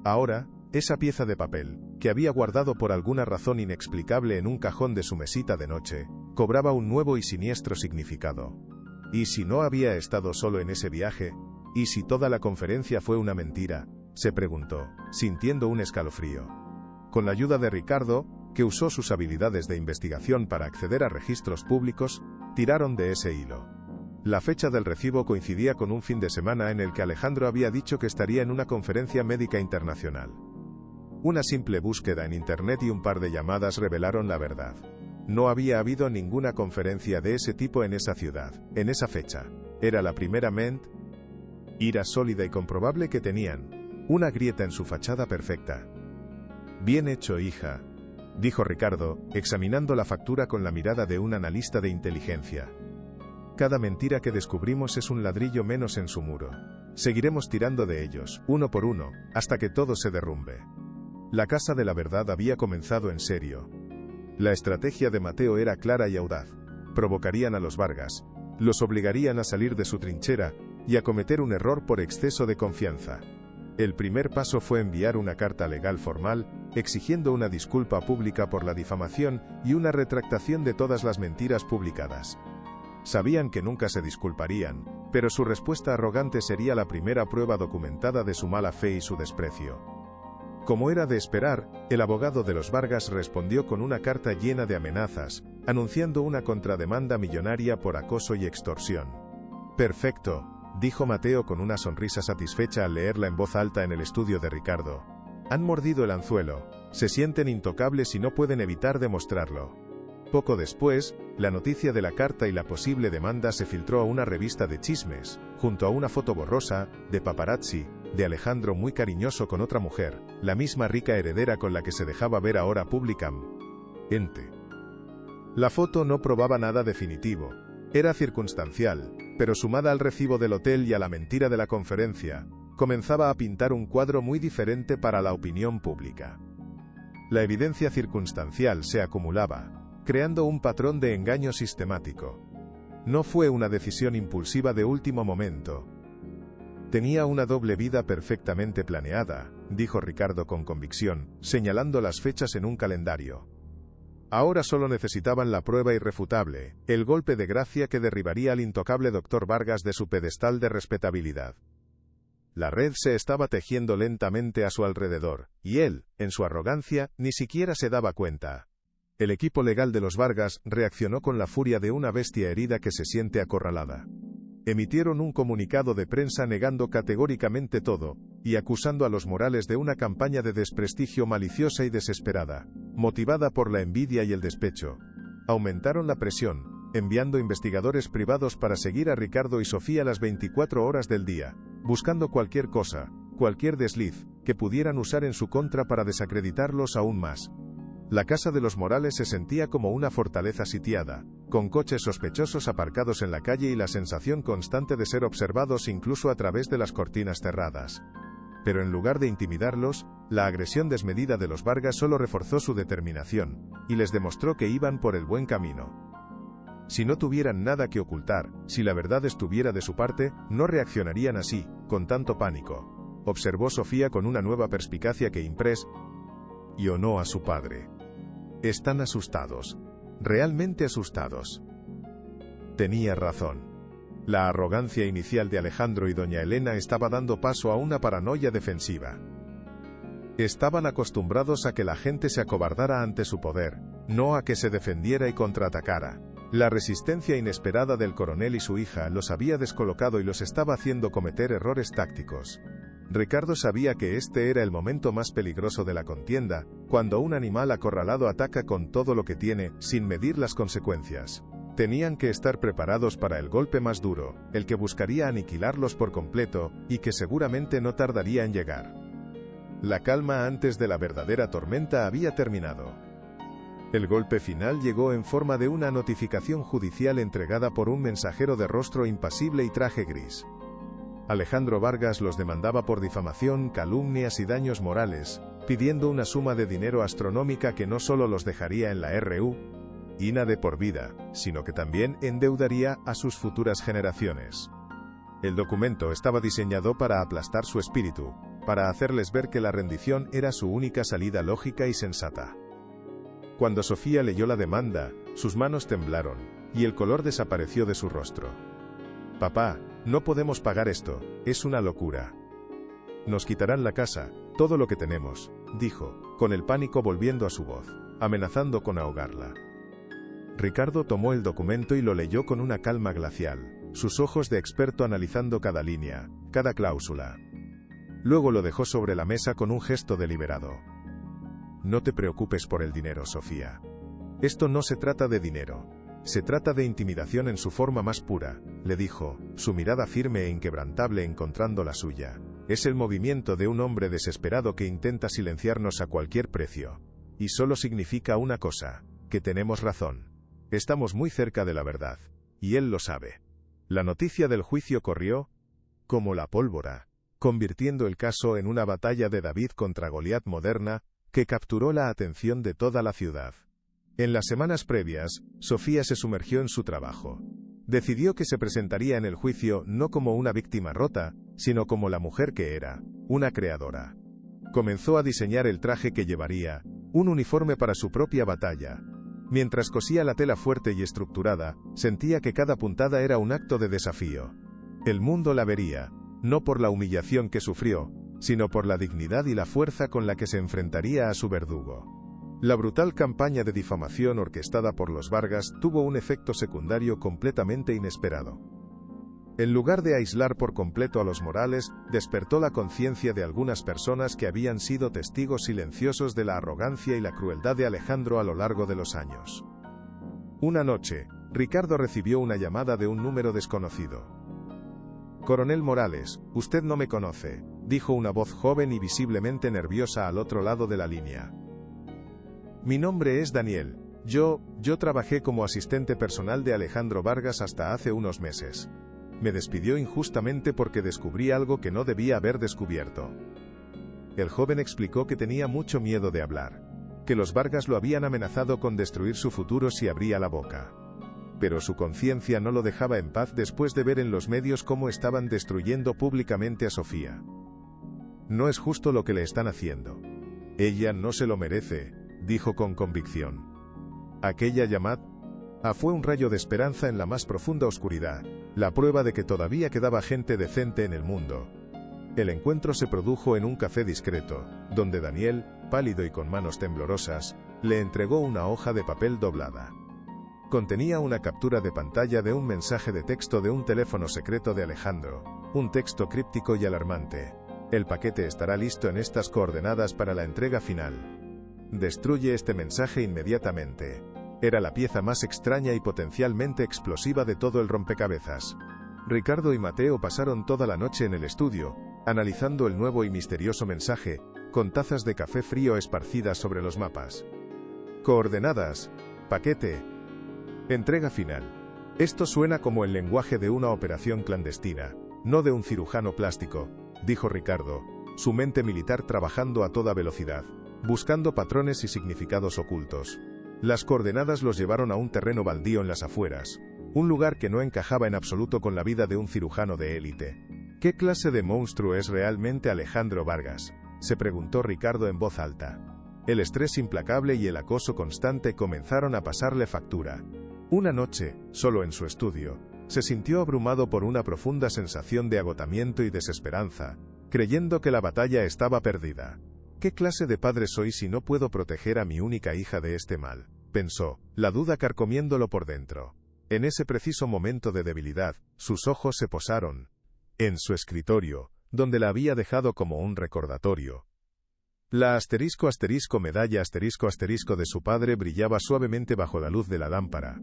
Ahora, esa pieza de papel, que había guardado por alguna razón inexplicable en un cajón de su mesita de noche, cobraba un nuevo y siniestro significado. ¿Y si no había estado solo en ese viaje? ¿Y si toda la conferencia fue una mentira? Se preguntó, sintiendo un escalofrío. Con la ayuda de Ricardo, que usó sus habilidades de investigación para acceder a registros públicos, tiraron de ese hilo. La fecha del recibo coincidía con un fin de semana en el que Alejandro había dicho que estaría en una conferencia médica internacional. Una simple búsqueda en internet y un par de llamadas revelaron la verdad. No había habido ninguna conferencia de ese tipo en esa ciudad, en esa fecha. Era la primera mentira sólida y comprobable que tenían. Una grieta en su fachada perfecta. Bien hecho, hija, dijo Ricardo, examinando la factura con la mirada de un analista de inteligencia. Cada mentira que descubrimos es un ladrillo menos en su muro. Seguiremos tirando de ellos, uno por uno, hasta que todo se derrumbe. La casa de la verdad había comenzado en serio. La estrategia de Mateo era clara y audaz. Provocarían a los Vargas, los obligarían a salir de su trinchera y a cometer un error por exceso de confianza. El primer paso fue enviar una carta legal formal, exigiendo una disculpa pública por la difamación y una retractación de todas las mentiras publicadas. Sabían que nunca se disculparían, pero su respuesta arrogante sería la primera prueba documentada de su mala fe y su desprecio. Como era de esperar, el abogado de los Vargas respondió con una carta llena de amenazas, anunciando una contrademanda millonaria por acoso y extorsión. Perfecto, dijo Mateo con una sonrisa satisfecha al leerla en voz alta en el estudio de Ricardo. Han mordido el anzuelo, se sienten intocables y no pueden evitar demostrarlo. Poco después, la noticia de la carta y la posible demanda se filtró a una revista de chismes, junto a una foto borrosa, de paparazzi, de Alejandro muy cariñoso con otra mujer, la misma rica heredera con la que se dejaba ver ahora públicamente. La foto no probaba nada definitivo, era circunstancial, pero sumada al recibo del hotel y a la mentira de la conferencia, comenzaba a pintar un cuadro muy diferente para la opinión pública. La evidencia circunstancial se acumulaba, creando un patrón de engaño sistemático. No fue una decisión impulsiva de último momento. Tenía una doble vida perfectamente planeada, dijo Ricardo con convicción, señalando las fechas en un calendario. Ahora solo necesitaban la prueba irrefutable, el golpe de gracia que derribaría al intocable Dr. Vargas de su pedestal de respetabilidad. La red se estaba tejiendo lentamente a su alrededor, y él, en su arrogancia, ni siquiera se daba cuenta. El equipo legal de los Vargas reaccionó con la furia de una bestia herida que se siente acorralada. Emitieron un comunicado de prensa negando categóricamente todo, y acusando a los Morales de una campaña de desprestigio maliciosa y desesperada, motivada por la envidia y el despecho. Aumentaron la presión, enviando investigadores privados para seguir a Ricardo y Sofía las 24 horas del día, buscando cualquier cosa, cualquier desliz, que pudieran usar en su contra para desacreditarlos aún más. La casa de los Morales se sentía como una fortaleza sitiada, con coches sospechosos aparcados en la calle y la sensación constante de ser observados incluso a través de las cortinas cerradas. Pero en lugar de intimidarlos, la agresión desmedida de los Vargas solo reforzó su determinación, y les demostró que iban por el buen camino. Si no tuvieran nada que ocultar, si la verdad estuviera de su parte, no reaccionarían así, con tanto pánico, observó Sofía con una nueva perspicacia que impresionó a su padre. Están asustados. Realmente asustados. Tenía razón. La arrogancia inicial de Alejandro y doña Elena estaba dando paso a una paranoia defensiva. Estaban acostumbrados a que la gente se acobardara ante su poder, no a que se defendiera y contraatacara. La resistencia inesperada del coronel y su hija los había descolocado y los estaba haciendo cometer errores tácticos. Ricardo sabía que este era el momento más peligroso de la contienda, cuando un animal acorralado ataca con todo lo que tiene, sin medir las consecuencias. Tenían que estar preparados para el golpe más duro, el que buscaría aniquilarlos por completo, y que seguramente no tardaría en llegar. La calma antes de la verdadera tormenta había terminado. El golpe final llegó en forma de una notificación judicial entregada por un mensajero de rostro impasible y traje gris. Alejandro Vargas los demandaba por difamación, calumnias y daños morales, pidiendo una suma de dinero astronómica que no solo los dejaría en la ruina de por vida, sino que también endeudaría a sus futuras generaciones. El documento estaba diseñado para aplastar su espíritu, para hacerles ver que la rendición era su única salida lógica y sensata. Cuando Sofía leyó la demanda, sus manos temblaron, y el color desapareció de su rostro. Papá, no podemos pagar esto, es una locura. Nos quitarán la casa, todo lo que tenemos, dijo, con el pánico volviendo a su voz, amenazando con ahogarla. Ricardo tomó el documento y lo leyó con una calma glacial. sus ojos de experto analizando cada línea, cada cláusula. Luego lo dejó sobre la mesa con un gesto deliberado. No te preocupes por el dinero, Sofía. Esto no se trata de dinero. Se trata de intimidación en su forma más pura, le dijo, su mirada firme e inquebrantable encontrando la suya. Es el movimiento de un hombre desesperado que intenta silenciarnos a cualquier precio. Y solo significa una cosa, que tenemos razón. Estamos muy cerca de la verdad. Y él lo sabe. La noticia del juicio corrió como la pólvora, convirtiendo el caso en una batalla de David contra Goliat moderna, que capturó la atención de toda la ciudad. En las semanas previas, Sofía se sumergió en su trabajo. Decidió que se presentaría en el juicio no como una víctima rota, sino como la mujer que era, una creadora. Comenzó a diseñar el traje que llevaría, un uniforme para su propia batalla. Mientras cosía la tela fuerte y estructurada, sentía que cada puntada era un acto de desafío. El mundo la vería, no por la humillación que sufrió, sino por la dignidad y la fuerza con la que se enfrentaría a su verdugo. La brutal campaña de difamación orquestada por los Vargas tuvo un efecto secundario completamente inesperado. En lugar de aislar por completo a los Morales, despertó la conciencia de algunas personas que habían sido testigos silenciosos de la arrogancia y la crueldad de Alejandro a lo largo de los años. Una noche, Ricardo recibió una llamada de un número desconocido. «Coronel Morales, usted no me conoce», dijo una voz joven y visiblemente nerviosa al otro lado de la línea. «Mi nombre es Daniel. Yo trabajé como asistente personal de Alejandro Vargas hasta hace unos meses. Me despidió injustamente porque descubrí algo que no debía haber descubierto». El joven explicó que tenía mucho miedo de hablar, que los Vargas lo habían amenazado con destruir su futuro si abría la boca. Pero su conciencia no lo dejaba en paz después de ver en los medios cómo estaban destruyendo públicamente a Sofía. «No es justo lo que le están haciendo. Ella no se lo merece», dijo con convicción. Aquella llamada fue un rayo de esperanza en la más profunda oscuridad, la prueba de que todavía quedaba gente decente en el mundo. El encuentro se produjo en un café discreto, donde Daniel, pálido y con manos temblorosas, le entregó una hoja de papel doblada. Contenía una captura de pantalla de un mensaje de texto de un teléfono secreto de Alejandro, un texto críptico y alarmante. «El paquete estará listo en estas coordenadas para la entrega final. Destruye este mensaje inmediatamente». Era la pieza más extraña y potencialmente explosiva de todo el rompecabezas. Ricardo y Mateo pasaron toda la noche en el estudio, analizando el nuevo y misterioso mensaje, con tazas de café frío esparcidas sobre los mapas. Coordenadas, paquete, entrega final. Esto suena como el lenguaje de una operación clandestina, no de un cirujano plástico, dijo Ricardo, su mente militar trabajando a toda velocidad, buscando patrones y significados ocultos. Las coordenadas los llevaron a un terreno baldío en las afueras, un lugar que no encajaba en absoluto con la vida de un cirujano de élite. ¿Qué clase de monstruo es realmente Alejandro Vargas?, se preguntó Ricardo en voz alta. El estrés implacable y el acoso constante comenzaron a pasarle factura. Una noche, solo en su estudio, se sintió abrumado por una profunda sensación de agotamiento y desesperanza, creyendo que la batalla estaba perdida. «¿Qué clase de padre soy si no puedo proteger a mi única hija de este mal?», pensó, la duda carcomiéndolo por dentro. En ese preciso momento de debilidad, sus ojos se posaron en su escritorio, donde la había dejado como un recordatorio. La medalla de su padre brillaba suavemente bajo la luz de la lámpara.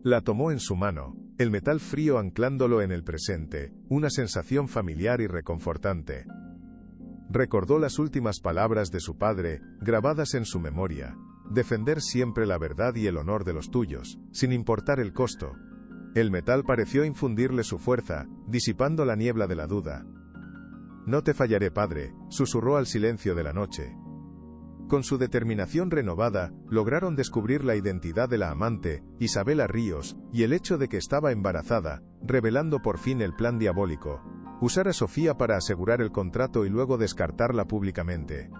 La tomó en su mano, el metal frío anclándolo en el presente, una sensación familiar y reconfortante. Recordó las últimas palabras de su padre, grabadas en su memoria: defender siempre la verdad y el honor de los tuyos, sin importar el costo. El metal pareció infundirle su fuerza, disipando la niebla de la duda. «No te fallaré, padre», susurró al silencio de la noche. Con su determinación renovada, lograron descubrir la identidad de la amante, Isabela Ríos, y el hecho de que estaba embarazada, revelando por fin el plan diabólico: usar a Sofía para asegurar el contrato y luego descartarla públicamente.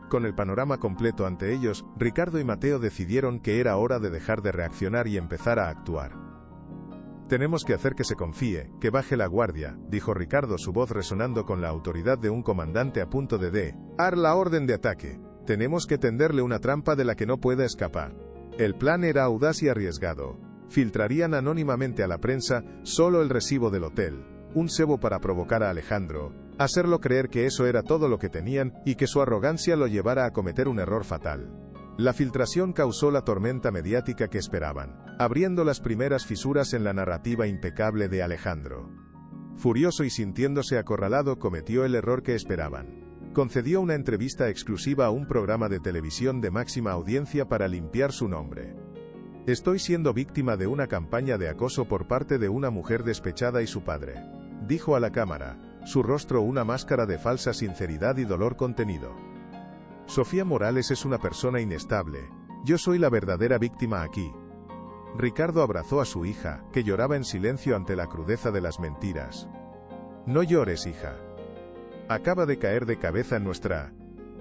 Con el panorama completo ante ellos, Ricardo y Mateo decidieron que era hora de dejar de reaccionar y empezar a actuar. «Tenemos que hacer que se confíe, que baje la guardia», dijo Ricardo, su voz resonando con la autoridad de un comandante a punto de dar la orden de ataque. «Tenemos que tenderle una trampa de la que no pueda escapar». El plan era audaz y arriesgado. filtrarían anónimamente a la prensa solo el recibo del hotel, un cebo para provocar a Alejandro, hacerlo creer que eso era todo lo que tenían y que su arrogancia lo llevara a cometer un error fatal. La filtración causó la tormenta mediática que esperaban, abriendo las primeras fisuras en la narrativa impecable de Alejandro. Furioso y sintiéndose acorralado, cometió el error que esperaban. Concedió una entrevista exclusiva a un programa de televisión de máxima audiencia para limpiar su nombre. Estoy siendo víctima de una campaña de acoso por parte de una mujer despechada y su padre, dijo a la cámara, su rostro una máscara de falsa sinceridad y dolor contenido. Sofía Morales es una persona inestable. Yo soy la verdadera víctima aquí. Ricardo abrazó a su hija, que lloraba en silencio ante la crudeza de las mentiras. No llores, hija. Acaba de caer de cabeza en nuestra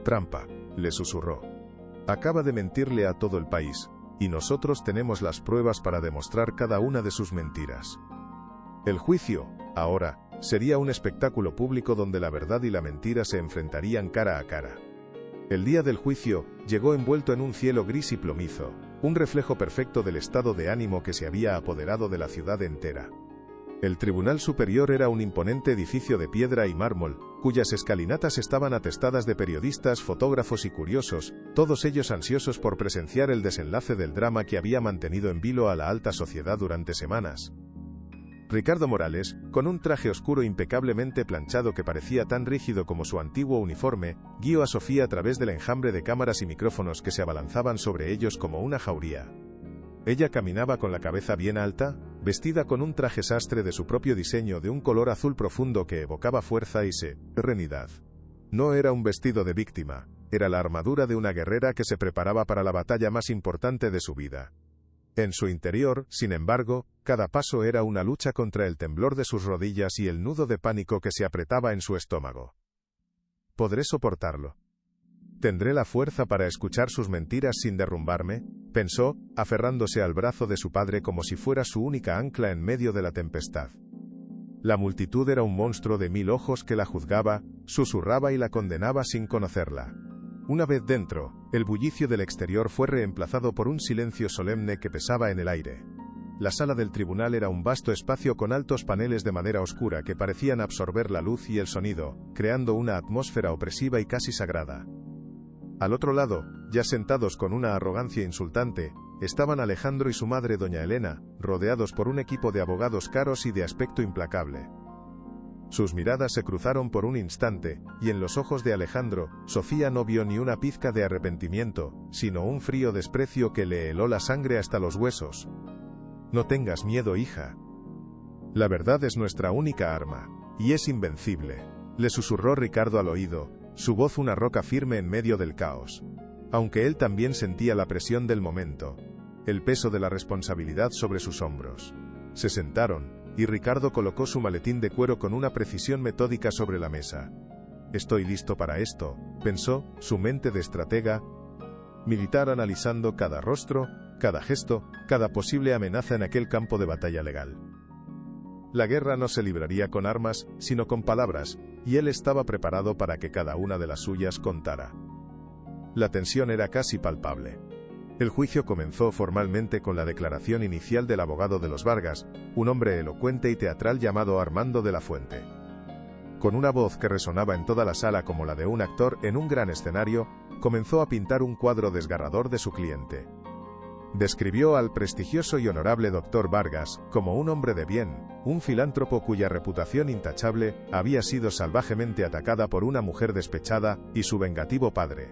trampa, le susurró. Acaba de mentirle a todo el país, y nosotros tenemos las pruebas para demostrar cada una de sus mentiras. El juicio, ahora, sería un espectáculo público donde la verdad y la mentira se enfrentarían cara a cara. El día del juicio llegó envuelto en un cielo gris y plomizo, un reflejo perfecto del estado de ánimo que se había apoderado de la ciudad entera. El Tribunal Superior era un imponente edificio de piedra y mármol, cuyas escalinatas estaban atestadas de periodistas, fotógrafos y curiosos, todos ellos ansiosos por presenciar el desenlace del drama que había mantenido en vilo a la alta sociedad durante semanas. Ricardo Morales, con un traje oscuro impecablemente planchado que parecía tan rígido como su antiguo uniforme, guió a Sofía a través del enjambre de cámaras y micrófonos que se abalanzaban sobre ellos como una jauría. Ella caminaba con la cabeza bien alta, vestida con un traje sastre de su propio diseño de un color azul profundo que evocaba fuerza y serenidad. No era un vestido de víctima, era la armadura de una guerrera que se preparaba para la batalla más importante de su vida. En su interior, sin embargo, cada paso era una lucha contra el temblor de sus rodillas y el nudo de pánico que se apretaba en su estómago. ¿Podré soportarlo? ¿Tendré la fuerza para escuchar sus mentiras sin derrumbarme?, pensó, aferrándose al brazo de su padre como si fuera su única ancla en medio de la tempestad. La multitud era un monstruo de 1000 ojos que la juzgaba, susurraba y la condenaba sin conocerla. Una vez dentro, el bullicio del exterior fue reemplazado por un silencio solemne que pesaba en el aire. La sala del tribunal era un vasto espacio con altos paneles de madera oscura que parecían absorber la luz y el sonido, creando una atmósfera opresiva y casi sagrada. Al otro lado, ya sentados con una arrogancia insultante, estaban Alejandro y su madre doña Elena, rodeados por un equipo de abogados caros y de aspecto implacable. Sus miradas se cruzaron por un instante, y en los ojos de Alejandro, Sofía no vio ni una pizca de arrepentimiento, sino un frío desprecio que le heló la sangre hasta los huesos. No tengas miedo, hija. La verdad es nuestra única arma, y es invencible, le susurró Ricardo al oído, su voz una roca firme en medio del caos. Aunque él también sentía la presión del momento, el peso de la responsabilidad sobre sus hombros. Se sentaron, y Ricardo colocó su maletín de cuero con una precisión metódica sobre la mesa. Estoy listo para esto, pensó, su mente de estratega militar analizando cada rostro, cada gesto, cada posible amenaza en aquel campo de batalla legal. La guerra no se libraría con armas, sino con palabras, y él estaba preparado para que cada una de las suyas contara. La tensión era casi palpable. El juicio comenzó formalmente con la declaración inicial del abogado de los Vargas, un hombre elocuente y teatral llamado Armando de la Fuente. Con una voz que resonaba en toda la sala como la de un actor en un gran escenario, comenzó a pintar un cuadro desgarrador de su cliente. Describió al prestigioso y honorable doctor Vargas como un hombre de bien, un filántropo cuya reputación intachable había sido salvajemente atacada por una mujer despechada y su vengativo padre.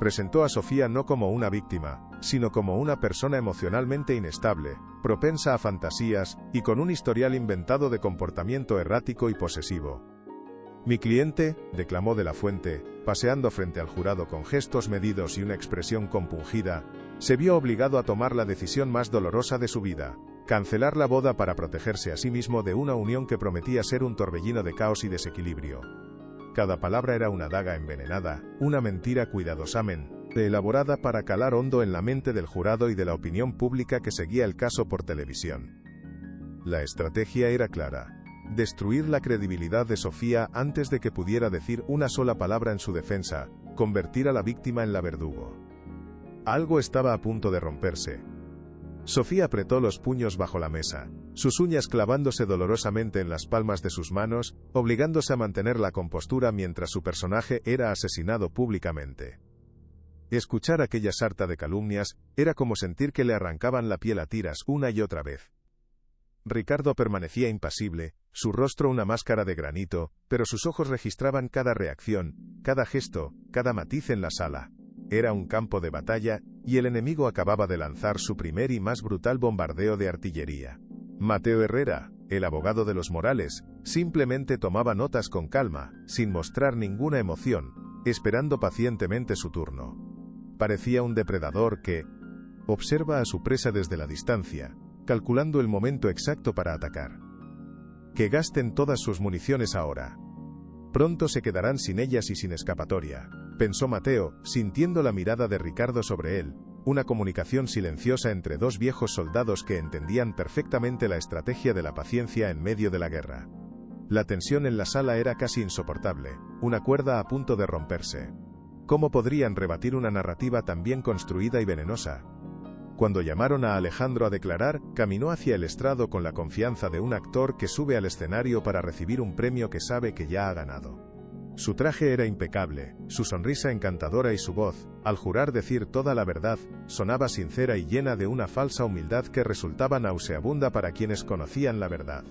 Presentó a Sofía no como una víctima, sino como una persona emocionalmente inestable, propensa a fantasías, y con un historial inventado de comportamiento errático y posesivo. Mi cliente, declamó de la Fuente, paseando frente al jurado con gestos medidos y una expresión compungida, se vio obligado a tomar la decisión más dolorosa de su vida, cancelar la boda para protegerse a sí mismo de una unión que prometía ser un torbellino de caos y desequilibrio. Cada palabra era una daga envenenada, una mentira cuidadosamente elaborada para calar hondo en la mente del jurado y de la opinión pública que seguía el caso por televisión. La estrategia era clara: destruir la credibilidad de Sofía antes de que pudiera decir una sola palabra en su defensa, convertir a la víctima en la verdugo. Algo estaba a punto de romperse. Sofía apretó los puños bajo la mesa, sus uñas clavándose dolorosamente en las palmas de sus manos, obligándose a mantener la compostura mientras su personaje era asesinado públicamente. Escuchar aquella sarta de calumnias era como sentir que le arrancaban la piel a tiras una y otra vez. Ricardo permanecía impasible, su rostro una máscara de granito, pero sus ojos registraban cada reacción, cada gesto, cada matiz en la sala. Era un campo de batalla, y el enemigo acababa de lanzar su primer y más brutal bombardeo de artillería. Mateo Herrera, el abogado de los Morales, simplemente tomaba notas con calma, sin mostrar ninguna emoción, esperando pacientemente su turno. Parecía un depredador que observa a su presa desde la distancia, calculando el momento exacto para atacar. Que gasten todas sus municiones ahora. Pronto se quedarán sin ellas y sin escapatoria, pensó Mateo, sintiendo la mirada de Ricardo sobre él, una comunicación silenciosa entre dos viejos soldados que entendían perfectamente la estrategia de la paciencia en medio de la guerra. La tensión en la sala era casi insoportable, una cuerda a punto de romperse. ¿Cómo podrían rebatir una narrativa tan bien construida y venenosa? Cuando llamaron a Alejandro a declarar, caminó hacia el estrado con la confianza de un actor que sube al escenario para recibir un premio que sabe que ya ha ganado. Su traje era impecable, su sonrisa encantadora y su voz, al jurar decir toda la verdad, sonaba sincera y llena de una falsa humildad que resultaba nauseabunda para quienes conocían la verdad.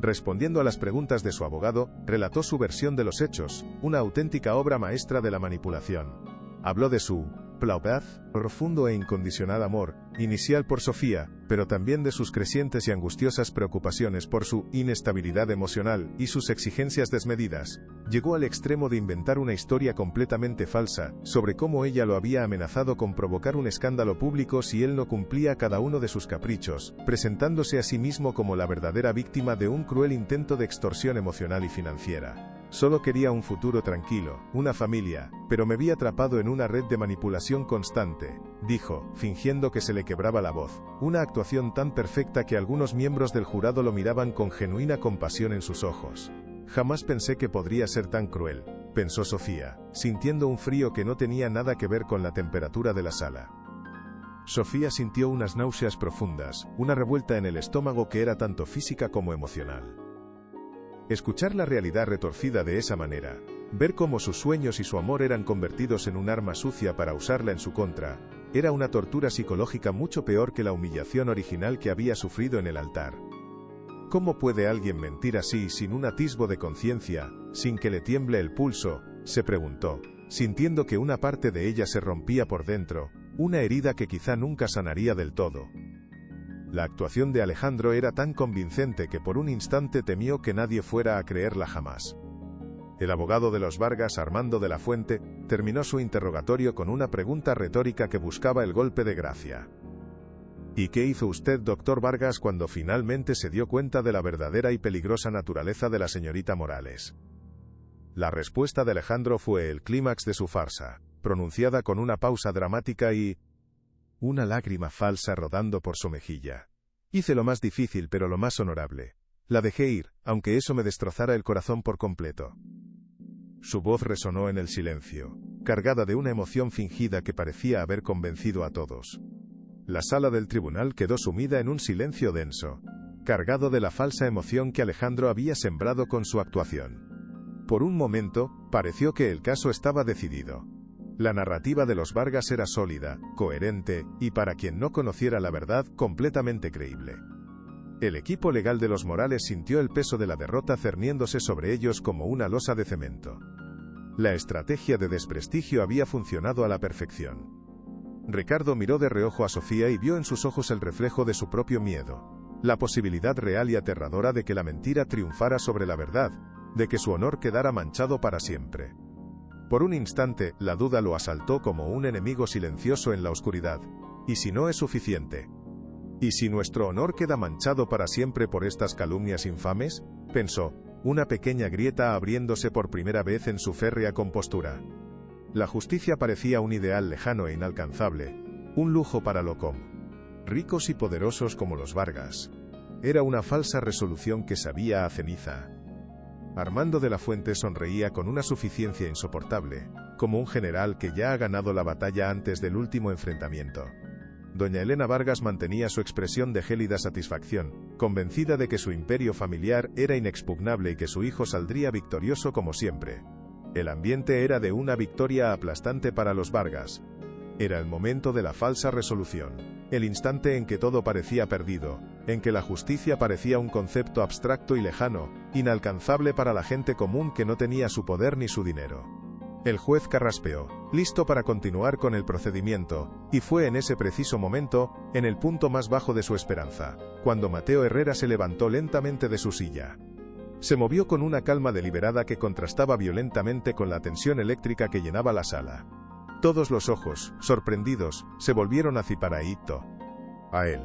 Respondiendo a las preguntas de su abogado, relató su versión de los hechos, una auténtica obra maestra de la manipulación. Habló de su plaudaz, profundo e incondicional amor, inicial por Sofía, pero también de sus crecientes y angustiosas preocupaciones por su inestabilidad emocional y sus exigencias desmedidas. Llegó al extremo de inventar una historia completamente falsa, sobre cómo ella lo había amenazado con provocar un escándalo público si él no cumplía cada uno de sus caprichos, presentándose a sí mismo como la verdadera víctima de un cruel intento de extorsión emocional y financiera. Solo quería un futuro tranquilo, una familia, pero me vi atrapado en una red de manipulación constante, dijo, fingiendo que se le quebraba la voz, una actuación tan perfecta que algunos miembros del jurado lo miraban con genuina compasión en sus ojos. Jamás pensé que podría ser tan cruel, pensó Sofía, sintiendo un frío que no tenía nada que ver con la temperatura de la sala. Sofía sintió unas náuseas profundas, una revuelta en el estómago que era tanto física como emocional. Escuchar la realidad retorcida de esa manera, ver cómo sus sueños y su amor eran convertidos en un arma sucia para usarla en su contra, era una tortura psicológica mucho peor que la humillación original que había sufrido en el altar. ¿Cómo puede alguien mentir así sin un atisbo de conciencia, sin que le tiemble el pulso?, se preguntó, sintiendo que una parte de ella se rompía por dentro, una herida que quizá nunca sanaría del todo. La actuación de Alejandro era tan convincente que por un instante temió que nadie fuera a creerla jamás. El abogado de los Vargas, Armando de la Fuente, terminó su interrogatorio con una pregunta retórica que buscaba el golpe de gracia. ¿Y qué hizo usted, doctor Vargas, cuando finalmente se dio cuenta de la verdadera y peligrosa naturaleza de la señorita Morales? La respuesta de Alejandro fue el clímax de su farsa, pronunciada con una pausa dramática y una lágrima falsa rodando por su mejilla. Hice lo más difícil pero lo más honorable. La dejé ir, aunque eso me destrozara el corazón por completo. Su voz resonó en el silencio, cargada de una emoción fingida que parecía haber convencido a todos. La sala del tribunal quedó sumida en un silencio denso, cargado de la falsa emoción que Alejandro había sembrado con su actuación. Por un momento, pareció que el caso estaba decidido. La narrativa de los Vargas era sólida, coherente, y para quien no conociera la verdad, completamente creíble. El equipo legal de los Morales sintió el peso de la derrota cerniéndose sobre ellos como una losa de cemento. La estrategia de desprestigio había funcionado a la perfección. Ricardo miró de reojo a Sofía y vio en sus ojos el reflejo de su propio miedo, la posibilidad real y aterradora de que la mentira triunfara sobre la verdad, de que su honor quedara manchado para siempre. Por un instante, la duda lo asaltó como un enemigo silencioso en la oscuridad. ¿Y si no es suficiente? ¿Y si nuestro honor queda manchado para siempre por estas calumnias infames?, pensó, una pequeña grieta abriéndose por primera vez en su férrea compostura. La justicia parecía un ideal lejano e inalcanzable, un lujo para los ricos y poderosos como los Vargas. Era una falsa resolución que sabía a ceniza. Armando de la Fuente sonreía con una suficiencia insoportable, como un general que ya ha ganado la batalla antes del último enfrentamiento. Doña Elena Vargas mantenía su expresión de gélida satisfacción, convencida de que su imperio familiar era inexpugnable y que su hijo saldría victorioso como siempre. El ambiente era de una victoria aplastante para los Vargas. Era el momento de la falsa resolución, el instante en que todo parecía perdido, en que la justicia parecía un concepto abstracto y lejano, inalcanzable para la gente común que no tenía su poder ni su dinero. El juez carraspeó, listo para continuar con el procedimiento, y fue en ese preciso momento, en el punto más bajo de su esperanza, cuando Mateo Herrera se levantó lentamente de su silla. Se movió con una calma deliberada que contrastaba violentamente con la tensión eléctrica que llenaba la sala. Todos los ojos, sorprendidos, se volvieron hacia Paraíto. A él.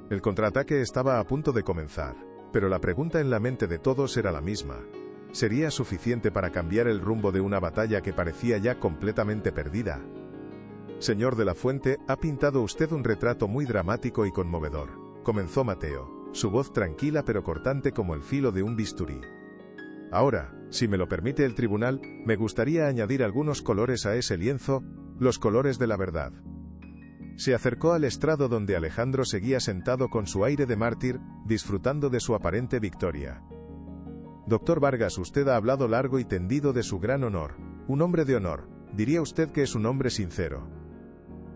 El contraataque estaba a punto de comenzar, pero la pregunta en la mente de todos era la misma. ¿Sería suficiente para cambiar el rumbo de una batalla que parecía ya completamente perdida? Señor de la Fuente, ha pintado usted un retrato muy dramático y conmovedor, comenzó Mateo, su voz tranquila pero cortante como el filo de un bisturí. Ahora, si me lo permite el tribunal, me gustaría añadir algunos colores a ese lienzo, los colores de la verdad. Se acercó al estrado donde Alejandro seguía sentado con su aire de mártir, disfrutando de su aparente victoria. Doctor Vargas, usted ha hablado largo y tendido de su gran honor. Un hombre de honor. Diría usted que es un hombre sincero.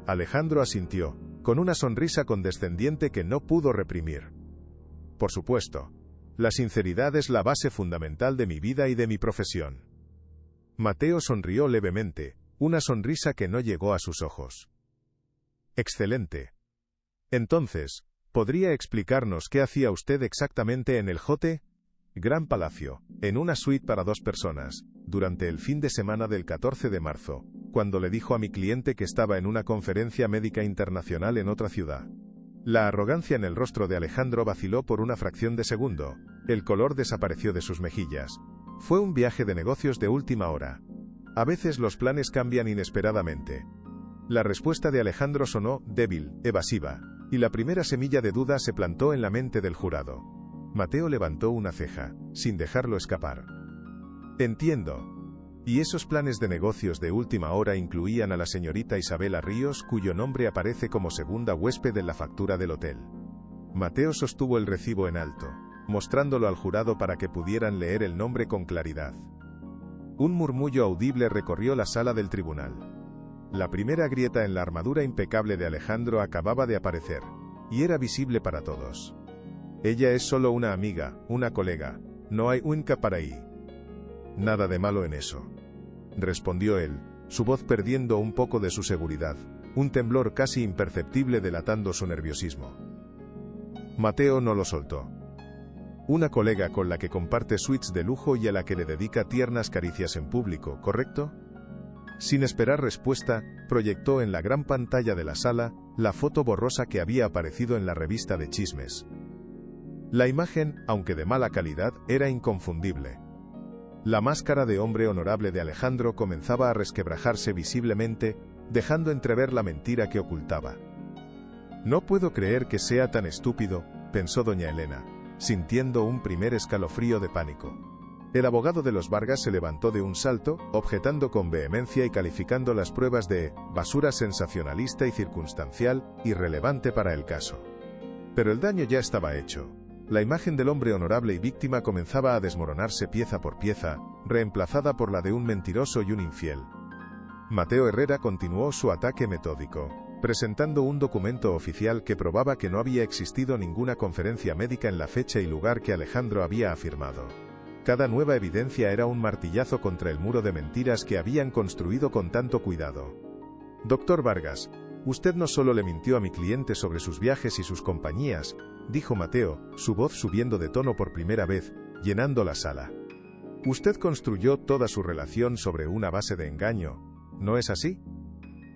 Alejandro asintió, con una sonrisa condescendiente que no pudo reprimir. Por supuesto. La sinceridad es la base fundamental de mi vida y de mi profesión. Mateo sonrió levemente, una sonrisa que no llegó a sus ojos. Excelente. Entonces, ¿podría explicarnos qué hacía usted exactamente en el Jote? Gran Palacio, en una suite para 2 personas, durante el fin de semana del 14 de marzo, cuando le dijo a mi cliente que estaba en una conferencia médica internacional en otra ciudad. La arrogancia en el rostro de Alejandro vaciló por una fracción de segundo, el color desapareció de sus mejillas. Fue un viaje de negocios de última hora. A veces los planes cambian inesperadamente. La respuesta de Alejandro sonó débil, evasiva, y la primera semilla de duda se plantó en la mente del jurado. Mateo levantó una ceja, sin dejarlo escapar. Entiendo. ¿Y esos planes de negocios de última hora incluían a la señorita Isabela Ríos, cuyo nombre aparece como segunda huésped en la factura del hotel? Mateo sostuvo el recibo en alto, mostrándolo al jurado para que pudieran leer el nombre con claridad. Un murmullo audible recorrió la sala del tribunal. La primera grieta en la armadura impecable de Alejandro acababa de aparecer, y era visible para todos. Ella es solo una amiga, una colega, no hay unca para ahí. Nada de malo en eso, respondió él, su voz perdiendo un poco de su seguridad, un temblor casi imperceptible delatando su nerviosismo. Mateo no lo soltó. Una colega con la que comparte suites de lujo y a la que le dedica tiernas caricias en público, ¿correcto? Sin esperar respuesta, proyectó en la gran pantalla de la sala la foto borrosa que había aparecido en la revista de chismes. La imagen, aunque de mala calidad, era inconfundible. La máscara de hombre honorable de Alejandro comenzaba a resquebrajarse visiblemente, dejando entrever la mentira que ocultaba. No puedo creer que sea tan estúpido, pensó doña Elena, sintiendo un primer escalofrío de pánico. El abogado de los Vargas se levantó de un salto, objetando con vehemencia y calificando las pruebas de basura sensacionalista y circunstancial, irrelevante para el caso. Pero el daño ya estaba hecho. La imagen del hombre honorable y víctima comenzaba a desmoronarse pieza por pieza, reemplazada por la de un mentiroso y un infiel. Mateo Herrera continuó su ataque metódico, presentando un documento oficial que probaba que no había existido ninguna conferencia médica en la fecha y lugar que Alejandro había afirmado. Cada nueva evidencia era un martillazo contra el muro de mentiras que habían construido con tanto cuidado. Doctor Vargas, usted no solo le mintió a mi cliente sobre sus viajes y sus compañías, dijo Mateo, su voz subiendo de tono por primera vez, llenando la sala. Usted construyó toda su relación sobre una base de engaño, ¿no es así?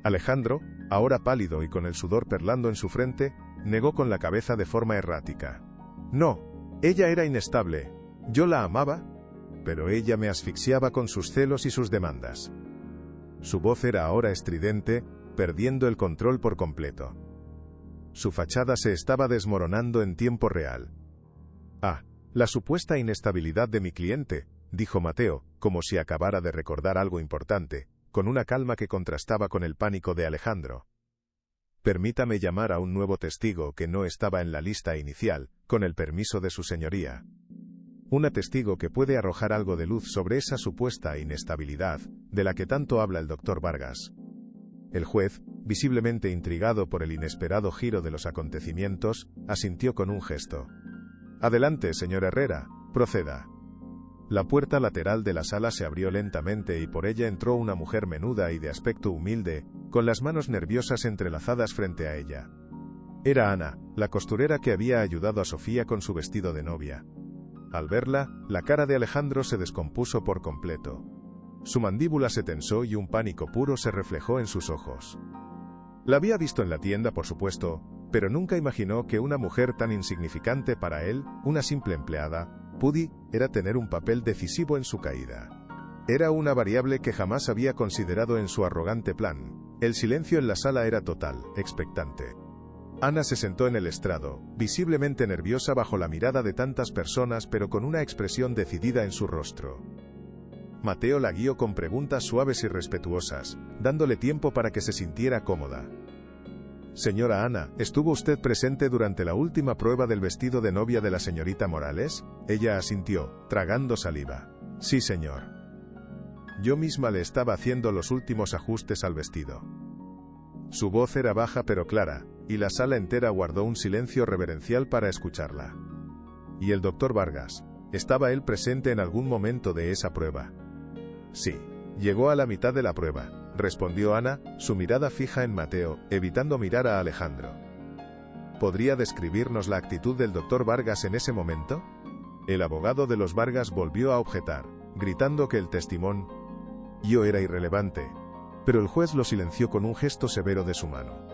Alejandro, ahora pálido y con el sudor perlando en su frente, negó con la cabeza de forma errática. No, ella era inestable, yo la amaba, pero ella me asfixiaba con sus celos y sus demandas. Su voz era ahora estridente, perdiendo el control por completo. Su fachada se estaba desmoronando en tiempo real. Ah, la supuesta inestabilidad de mi cliente, dijo Mateo, como si acabara de recordar algo importante, con una calma que contrastaba con el pánico de Alejandro. Permítame llamar a un nuevo testigo que no estaba en la lista inicial, con el permiso de su señoría. Un testigo que puede arrojar algo de luz sobre esa supuesta inestabilidad, de la que tanto habla el doctor Vargas. El juez, visiblemente intrigado por el inesperado giro de los acontecimientos, asintió con un gesto. Adelante, señor Herrera, proceda. La puerta lateral de la sala se abrió lentamente y por ella entró una mujer menuda y de aspecto humilde, con las manos nerviosas entrelazadas frente a ella. Era Ana, la costurera que había ayudado a Sofía con su vestido de novia. Al verla, la cara de Alejandro se descompuso por completo. Su mandíbula se tensó y un pánico puro se reflejó en sus ojos. La había visto en la tienda, por supuesto, pero nunca imaginó que una mujer tan insignificante para él, una simple empleada, pudiera tener un papel decisivo en su caída. Era una variable que jamás había considerado en su arrogante plan. El silencio en la sala era total, expectante. Ana se sentó en el estrado, visiblemente nerviosa bajo la mirada de tantas personas, pero con una expresión decidida en su rostro. Mateo la guió con preguntas suaves y respetuosas, dándole tiempo para que se sintiera cómoda. Señora Ana, ¿estuvo usted presente durante la última prueba del vestido de novia de la señorita Morales? Ella asintió, tragando saliva. Sí, señor. Yo misma le estaba haciendo los últimos ajustes al vestido. Su voz era baja pero clara, y la sala entera guardó un silencio reverencial para escucharla. ¿Y el doctor Vargas? ¿Estaba él presente en algún momento de esa prueba? Sí. Llegó a la mitad de la prueba, respondió Ana, su mirada fija en Mateo, evitando mirar a Alejandro. ¿Podría describirnos la actitud del doctor Vargas en ese momento? El abogado de los Vargas volvió a objetar, gritando que el testimonio era irrelevante, pero el juez lo silenció con un gesto severo de su mano.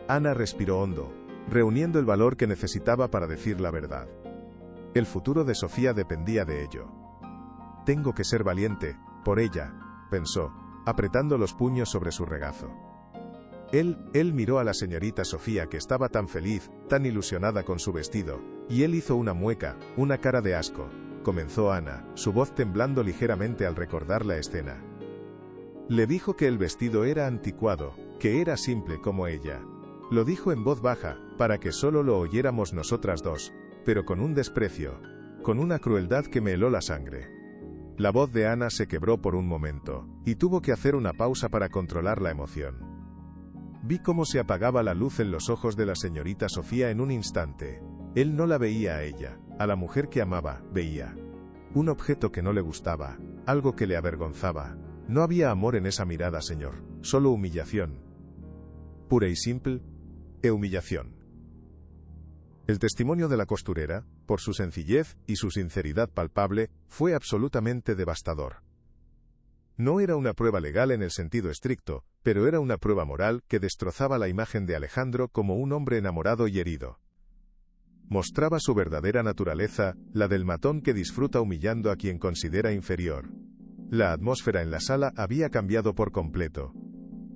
Ana respiró hondo, reuniendo el valor que necesitaba para decir la verdad. El futuro de Sofía dependía de ello. Tengo que ser valiente, por ella, pensó, apretando los puños sobre su regazo. Él miró a la señorita Sofía que estaba tan feliz, tan ilusionada con su vestido, y él hizo una mueca, una cara de asco, comenzó Ana, su voz temblando ligeramente al recordar la escena. Le dijo que el vestido era anticuado, que era simple como ella. Lo dijo en voz baja, para que solo lo oyéramos nosotras dos, pero con un desprecio, con una crueldad que me heló la sangre. La voz de Ana se quebró por un momento, y tuvo que hacer una pausa para controlar la emoción. Vi cómo se apagaba la luz en los ojos de la señorita Sofía en un instante. Él no la veía a ella, a la mujer que amaba, veía un objeto que no le gustaba, algo que le avergonzaba. No había amor en esa mirada, señor, solo humillación. Pura y simple, humillación. El testimonio de la costurera, por su sencillez y su sinceridad palpable, fue absolutamente devastador. No era una prueba legal en el sentido estricto, pero era una prueba moral que destrozaba la imagen de Alejandro como un hombre enamorado y herido. Mostraba su verdadera naturaleza, la del matón que disfruta humillando a quien considera inferior. La atmósfera en la sala había cambiado por completo.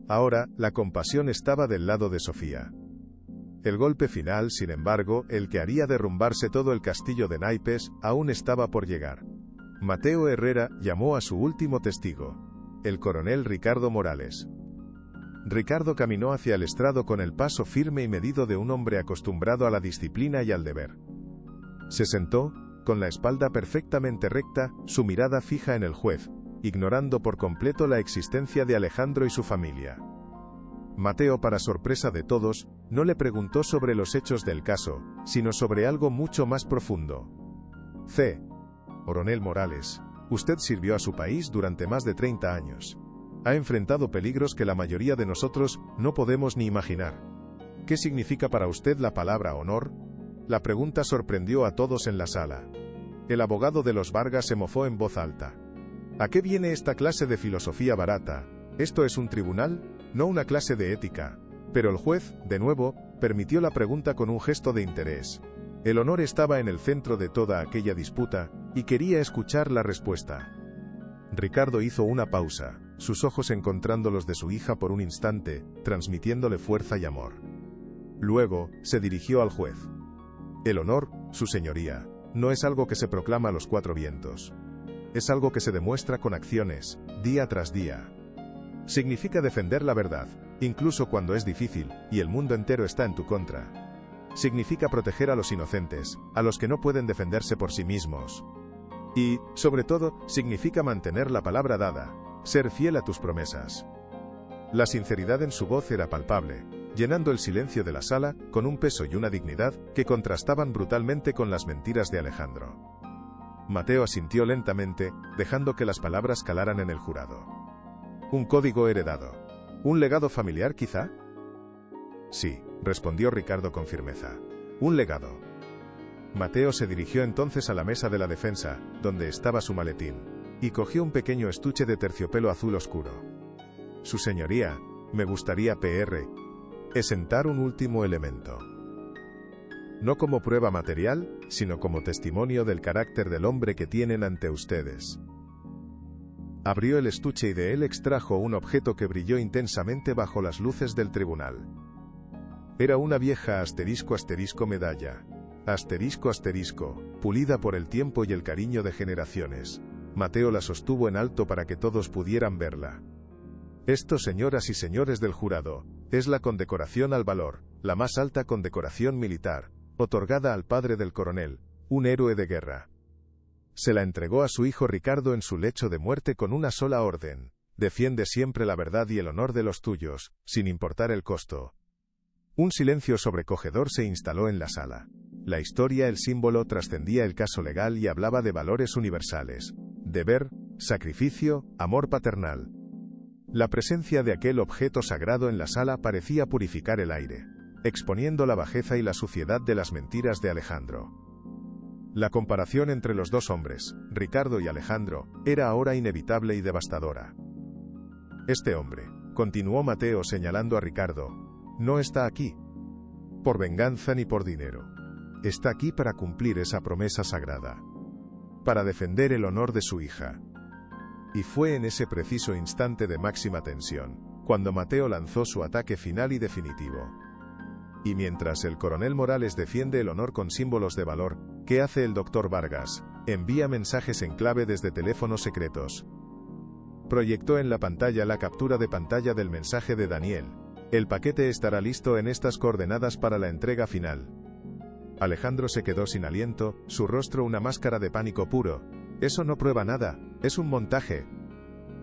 Ahora, la compasión estaba del lado de Sofía. El golpe final, sin embargo, el que haría derrumbarse todo el castillo de naipes, aún estaba por llegar. Mateo Herrera llamó a su último testigo, el coronel Ricardo Morales. Ricardo caminó hacia el estrado con el paso firme y medido de un hombre acostumbrado a la disciplina y al deber. Se sentó, con la espalda perfectamente recta, su mirada fija en el juez, ignorando por completo la existencia de Alejandro y su familia. Mateo, para sorpresa de todos, no le preguntó sobre los hechos del caso, sino sobre algo mucho más profundo. Coronel Morales, usted sirvió a su país durante más de 30 años. Ha enfrentado peligros que la mayoría de nosotros no podemos ni imaginar. ¿Qué significa para usted la palabra honor? La pregunta sorprendió a todos en la sala. El abogado de los Vargas se mofó en voz alta. ¿A qué viene esta clase de filosofía barata? ¿Esto es un tribunal? No una clase de ética. Pero el juez, de nuevo, permitió la pregunta con un gesto de interés. El honor estaba en el centro de toda aquella disputa, y quería escuchar la respuesta. Ricardo hizo una pausa, sus ojos encontrando los de su hija por un instante, transmitiéndole fuerza y amor. Luego, se dirigió al juez. El honor, su señoría, no es algo que se proclama a los cuatro vientos. Es algo que se demuestra con acciones, día tras día. Significa defender la verdad, incluso cuando es difícil, y el mundo entero está en tu contra. Significa proteger a los inocentes, a los que no pueden defenderse por sí mismos. Y, sobre todo, significa mantener la palabra dada, ser fiel a tus promesas. La sinceridad en su voz era palpable, llenando el silencio de la sala con un peso y una dignidad que contrastaban brutalmente con las mentiras de Alejandro. Mateo asintió lentamente, dejando que las palabras calaran en el jurado. ¿Un código heredado? ¿Un legado familiar, quizá? Sí, respondió Ricardo con firmeza. Un legado. Mateo se dirigió entonces a la mesa de la defensa, donde estaba su maletín, y cogió un pequeño estuche de terciopelo azul oscuro. Su señoría, me gustaría presentar un último elemento. No como prueba material, sino como testimonio del carácter del hombre que tienen ante ustedes. Abrió el estuche y de él extrajo un objeto que brilló intensamente bajo las luces del tribunal. Era una vieja medalla. Pulida por el tiempo y el cariño de generaciones. Mateo la sostuvo en alto para que todos pudieran verla. Esto, señoras y señores del jurado, es la condecoración al valor, la más alta condecoración militar, otorgada al padre del coronel, un héroe de guerra. Se la entregó a su hijo Ricardo en su lecho de muerte con una sola orden: defiende siempre la verdad y el honor de los tuyos, sin importar el costo. Un silencio sobrecogedor se instaló en la sala. La historia, el símbolo, trascendía el caso legal y hablaba de valores universales: deber, sacrificio, amor paternal. La presencia de aquel objeto sagrado en la sala parecía purificar el aire, exponiendo la bajeza y la suciedad de las mentiras de Alejandro. La comparación entre los dos hombres, Ricardo y Alejandro, era ahora inevitable y devastadora. Este hombre, continuó Mateo señalando a Ricardo, no está aquí por venganza ni por dinero. Está aquí para cumplir esa promesa sagrada, para defender el honor de su hija. Y fue en ese preciso instante de máxima tensión, cuando Mateo lanzó su ataque final y definitivo. Y mientras el coronel Morales defiende el honor con símbolos de valor, ¿qué hace el doctor Vargas? Envía mensajes en clave desde teléfonos secretos. Proyectó en la pantalla la captura de pantalla del mensaje de Daniel. El paquete estará listo en estas coordenadas para la entrega final. Alejandro se quedó sin aliento, su rostro una máscara de pánico puro. Eso no prueba nada, es un montaje.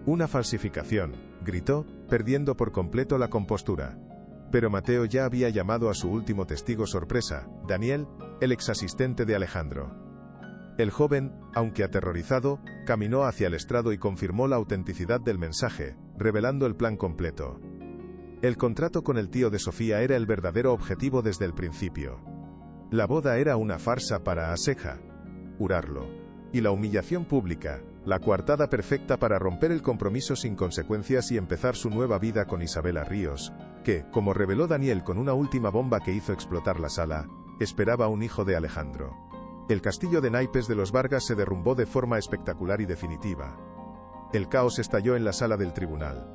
Una falsificación, gritó, perdiendo por completo la compostura. Pero Mateo ya había llamado a su último testigo sorpresa, Daniel, el exasistente de Alejandro. El joven, aunque aterrorizado, caminó hacia el estrado y confirmó la autenticidad del mensaje, revelando el plan completo. El contrato con el tío de Sofía era el verdadero objetivo desde el principio. La boda era una farsa para asegurarlo. Y la humillación pública, la coartada perfecta para romper el compromiso sin consecuencias y empezar su nueva vida con Isabela Ríos, que, como reveló Daniel con una última bomba que hizo explotar la sala, esperaba un hijo de Alejandro. El castillo de naipes de los Vargas se derrumbó de forma espectacular y definitiva. El caos estalló en la sala del tribunal.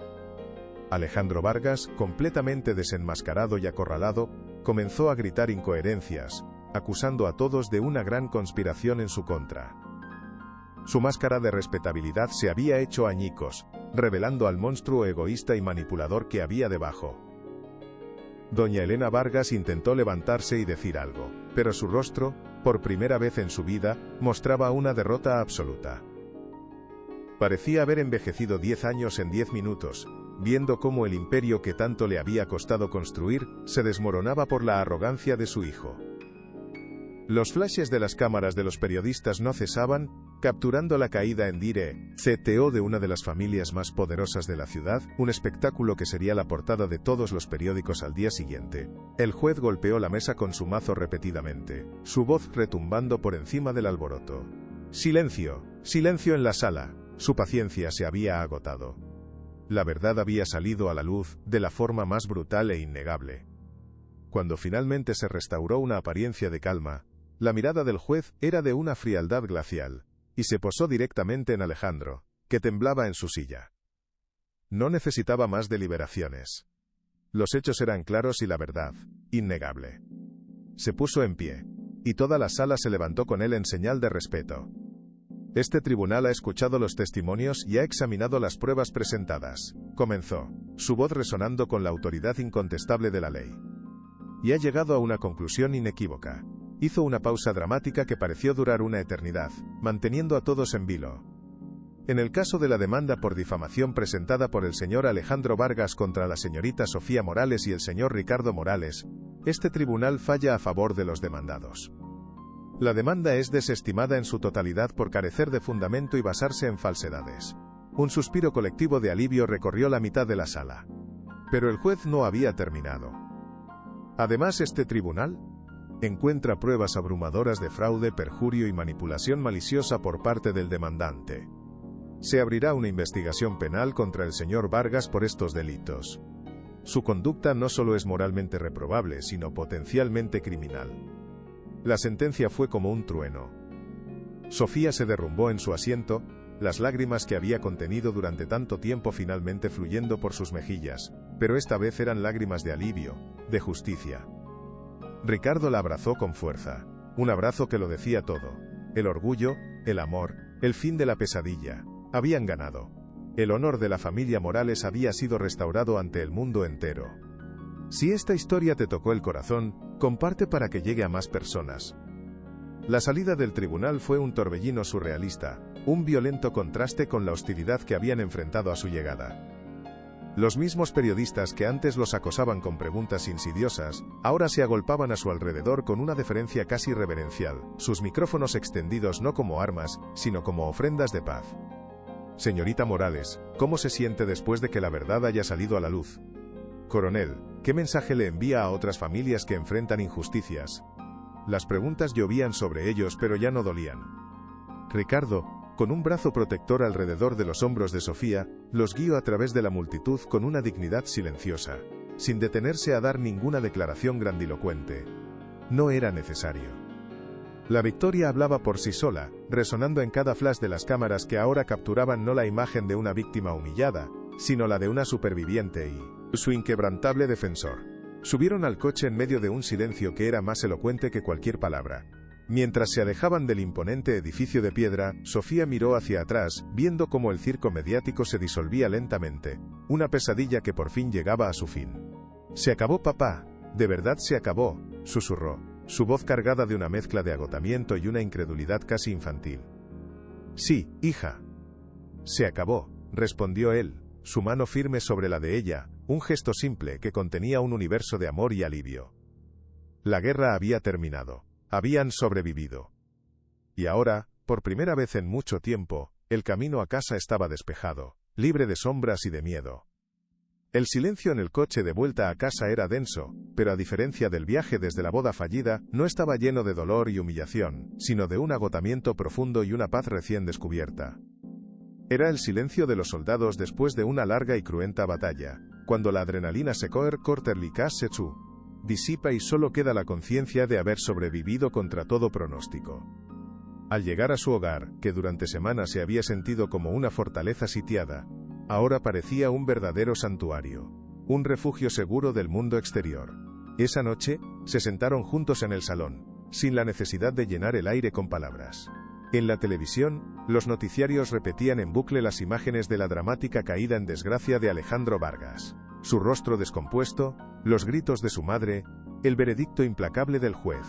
Alejandro Vargas, completamente desenmascarado y acorralado, comenzó a gritar incoherencias, acusando a todos de una gran conspiración en su contra. Su máscara de respetabilidad se había hecho añicos, revelando al monstruo egoísta y manipulador que había debajo. Doña Elena Vargas intentó levantarse y decir algo, pero su rostro, por primera vez en su vida, mostraba una derrota absoluta. Parecía haber envejecido 10 años en 10 minutos, viendo cómo el imperio que tanto le había costado construir, se desmoronaba por la arrogancia de su hijo. Los flashes de las cámaras de los periodistas no cesaban, capturando la caída en directo de una de las familias más poderosas de la ciudad, un espectáculo que sería la portada de todos los periódicos al día siguiente. El juez golpeó la mesa con su mazo repetidamente, su voz retumbando por encima del alboroto. ¡Silencio! ¡Silencio en la sala! Su paciencia se había agotado. La verdad había salido a la luz, de la forma más brutal e innegable. Cuando finalmente se restauró una apariencia de calma, la mirada del juez era de una frialdad glacial, y se posó directamente en Alejandro, que temblaba en su silla. No necesitaba más deliberaciones. Los hechos eran claros y la verdad, innegable. Se puso en pie, y toda la sala se levantó con él en señal de respeto. Este tribunal ha escuchado los testimonios y ha examinado las pruebas presentadas. comenzó, su voz resonando con la autoridad incontestable de la ley. Y ha llegado a una conclusión inequívoca. Hizo una pausa dramática que pareció durar una eternidad, manteniendo a todos en vilo. En el caso de la demanda por difamación presentada por el señor Alejandro Vargas contra la señorita Sofía Morales y el señor Ricardo Morales, este tribunal falla a favor de los demandados. La demanda es desestimada en su totalidad por carecer de fundamento y basarse en falsedades. Un suspiro colectivo de alivio recorrió la mitad de la sala. Pero el juez no había terminado. Además, este tribunal encuentra pruebas abrumadoras de fraude, perjurio y manipulación maliciosa por parte del demandante. Se abrirá una investigación penal contra el señor Vargas por estos delitos. Su conducta no solo es moralmente reprobable, sino potencialmente criminal. La sentencia fue como un trueno. Sofía se derrumbó en su asiento, las lágrimas que había contenido durante tanto tiempo finalmente fluyendo por sus mejillas, pero esta vez eran lágrimas de alivio, de justicia. Ricardo la abrazó con fuerza, un abrazo que lo decía todo. El orgullo, el amor, el fin de la pesadilla, habían ganado. El honor de la familia Morales había sido restaurado ante el mundo entero. Si esta historia te tocó el corazón, comparte para que llegue a más personas. La salida del tribunal fue un torbellino surrealista, un violento contraste con la hostilidad que habían enfrentado a su llegada. Los mismos periodistas que antes los acosaban con preguntas insidiosas, ahora se agolpaban a su alrededor con una deferencia casi reverencial, sus micrófonos extendidos no como armas, sino como ofrendas de paz. Señorita Morales, ¿cómo se siente después de que la verdad haya salido a la luz? Coronel, ¿qué mensaje le envía a otras familias que enfrentan injusticias? Las preguntas llovían sobre ellos, pero ya no dolían. Ricardo, con un brazo protector alrededor de los hombros de Sofía, los guió a través de la multitud con una dignidad silenciosa, sin detenerse a dar ninguna declaración grandilocuente. No era necesario. La victoria hablaba por sí sola, resonando en cada flash de las cámaras que ahora capturaban no la imagen de una víctima humillada, sino la de una superviviente y su inquebrantable defensor. Subieron al coche en medio de un silencio que era más elocuente que cualquier palabra. Mientras se alejaban del imponente edificio de piedra, Sofía miró hacia atrás, viendo cómo el circo mediático se disolvía lentamente, una pesadilla que por fin llegaba a su fin. «Se acabó, papá, de verdad se acabó», susurró, su voz cargada de una mezcla de agotamiento y una incredulidad casi infantil. «Sí, hija. Se acabó», respondió él, su mano firme sobre la de ella, un gesto simple que contenía un universo de amor y alivio. La guerra había terminado. Habían sobrevivido. Y ahora, por primera vez en mucho tiempo, el camino a casa estaba despejado, libre de sombras y de miedo. El silencio en el coche de vuelta a casa era denso, pero a diferencia del viaje desde la boda fallida, no estaba lleno de dolor y humillación, sino de un agotamiento profundo y una paz recién descubierta. Era el silencio de los soldados después de una larga y cruenta batalla, cuando la adrenalina se disipa y solo queda la conciencia de haber sobrevivido contra todo pronóstico. Al llegar a su hogar, que durante semanas se había sentido como una fortaleza sitiada, ahora parecía un verdadero santuario, un refugio seguro del mundo exterior. Esa noche, se sentaron juntos en el salón, sin la necesidad de llenar el aire con palabras. En la televisión, los noticiarios repetían en bucle las imágenes de la dramática caída en desgracia de Alejandro Vargas. Su rostro descompuesto, los gritos de su madre, el veredicto implacable del juez.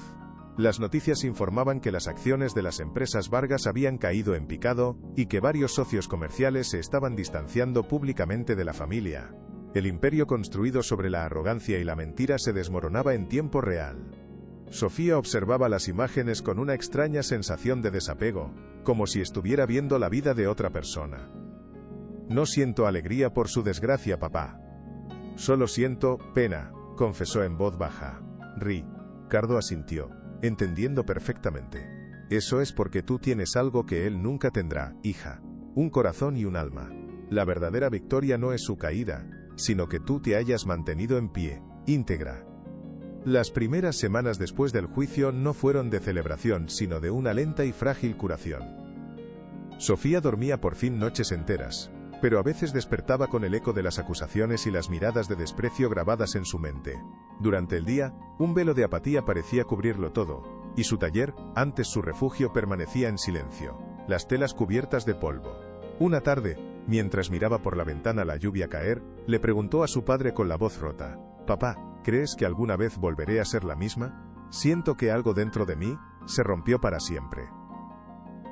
Las noticias informaban que las acciones de las empresas Vargas habían caído en picado, y que varios socios comerciales se estaban distanciando públicamente de la familia. El imperio construido sobre la arrogancia y la mentira se desmoronaba en tiempo real. Sofía observaba las imágenes con una extraña sensación de desapego, como si estuviera viendo la vida de otra persona. «No siento alegría por su desgracia, papá. Solo siento pena», confesó en voz baja. Ricardo asintió, entendiendo perfectamente. «Eso es porque tú tienes algo que él nunca tendrá, hija. Un corazón y un alma. La verdadera victoria no es su caída, sino que tú te hayas mantenido en pie, íntegra». Las primeras semanas después del juicio no fueron de celebración, sino de una lenta y frágil curación. Sofía dormía por fin noches enteras, pero a veces despertaba con el eco de las acusaciones y las miradas de desprecio grabadas en su mente. Durante el día, un velo de apatía parecía cubrirlo todo, y su taller, antes su refugio, permanecía en silencio, las telas cubiertas de polvo. Una tarde, Mientras miraba por la ventana la lluvia caer, le preguntó a su padre con la voz rota: «Papá, ¿crees que alguna vez volveré a ser la misma? Siento que algo dentro de mí se rompió para siempre».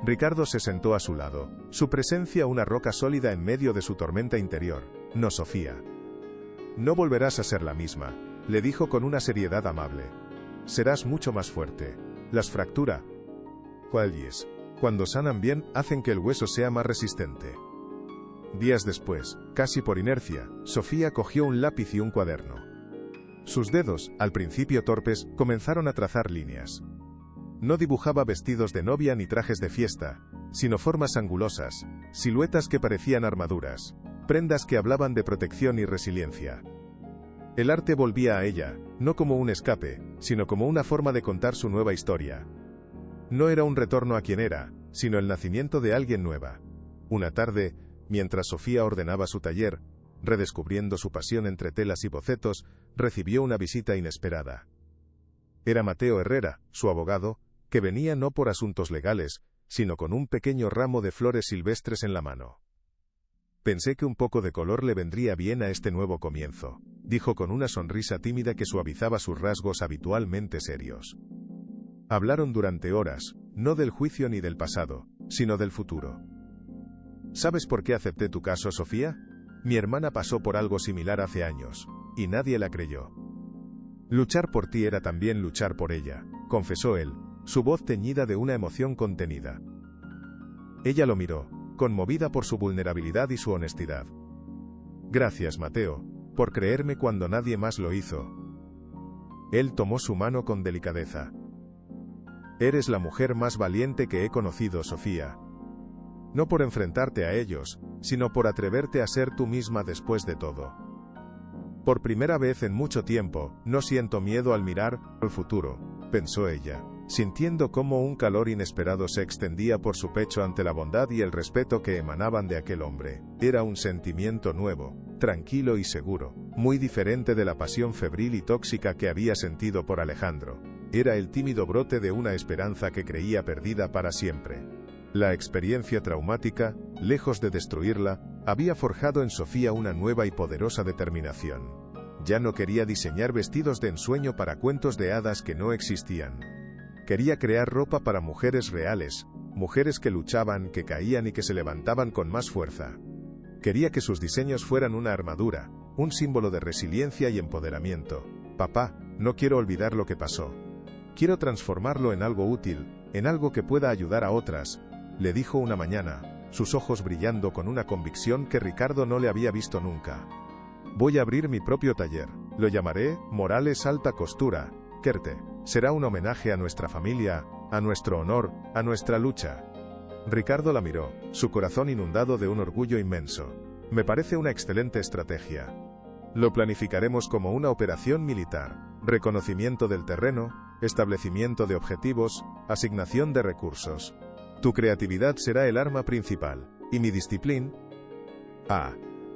Ricardo se sentó a su lado, su presencia una roca sólida en medio de su tormenta interior. «No, Sofía. No volverás a ser la misma», le dijo con una seriedad amable. «Serás mucho más fuerte. Las fracturas, cuando sanan bien, hacen que el hueso sea más resistente». Días después, casi por inercia, Sofía cogió un lápiz y un cuaderno. Sus dedos, al principio torpes, comenzaron a trazar líneas. No dibujaba vestidos de novia ni trajes de fiesta, sino formas angulosas, siluetas que parecían armaduras, prendas que hablaban de protección y resiliencia. El arte volvía a ella, no como un escape, sino como una forma de contar su nueva historia. No era un retorno a quien era, sino el nacimiento de alguien nueva. Una tarde, mientras Sofía ordenaba su taller, redescubriendo su pasión entre telas y bocetos, recibió una visita inesperada. Era Mateo Herrera, su abogado, que venía no por asuntos legales, sino con un pequeño ramo de flores silvestres en la mano. «Pensé que un poco de color le vendría bien a este nuevo comienzo», dijo con una sonrisa tímida que suavizaba sus rasgos habitualmente serios. Hablaron durante horas, no del juicio ni del pasado, sino del futuro. «¿Sabes por qué acepté tu caso, Sofía? Mi hermana pasó por algo similar hace años, y nadie la creyó. Luchar por ti era también luchar por ella», confesó él, su voz teñida de una emoción contenida. Ella lo miró, conmovida por su vulnerabilidad y su honestidad. «Gracias, Mateo, por creerme cuando nadie más lo hizo». Él tomó su mano con delicadeza. «Eres la mujer más valiente que he conocido, Sofía. No por enfrentarte a ellos, sino por atreverte a ser tú misma después de todo. Por primera vez en mucho tiempo, no siento miedo al mirar al futuro», pensó ella, sintiendo cómo un calor inesperado se extendía por su pecho ante la bondad y el respeto que emanaban de aquel hombre. Era un sentimiento nuevo, tranquilo y seguro, muy diferente de la pasión febril y tóxica que había sentido por Alejandro. Era el tímido brote de una esperanza que creía perdida para siempre. La experiencia traumática, lejos de destruirla, había forjado en Sofía una nueva y poderosa determinación. Ya no quería diseñar vestidos de ensueño para cuentos de hadas que no existían. Quería crear ropa para mujeres reales, mujeres que luchaban, que caían y que se levantaban con más fuerza. Quería que sus diseños fueran una armadura, un símbolo de resiliencia y empoderamiento. «Papá, no quiero olvidar lo que pasó. Quiero transformarlo en algo útil, en algo que pueda ayudar a otras», le dijo una mañana, sus ojos brillando con una convicción que Ricardo no le había visto nunca. «Voy a abrir mi propio taller. Lo llamaré Morales Alta Costura, Kerte. Será un homenaje a nuestra familia, a nuestro honor, a nuestra lucha». Ricardo la miró, su corazón inundado de un orgullo inmenso. «Me parece una excelente estrategia. Lo planificaremos como una operación militar. Reconocimiento del terreno, establecimiento de objetivos, asignación de recursos. Tu creatividad será el arma principal, y mi disciplina,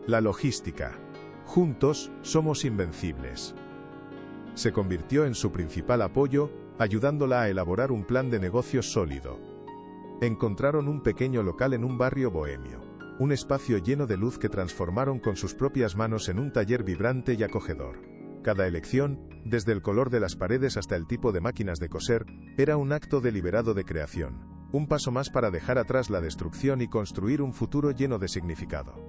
la logística. Juntos, somos invencibles». Se convirtió en su principal apoyo, ayudándola a elaborar un plan de negocios sólido. Encontraron un pequeño local en un barrio bohemio, un espacio lleno de luz que transformaron con sus propias manos en un taller vibrante y acogedor. Cada elección, desde el color de las paredes hasta el tipo de máquinas de coser, era un acto deliberado de creación, un paso más para dejar atrás la destrucción y construir un futuro lleno de significado.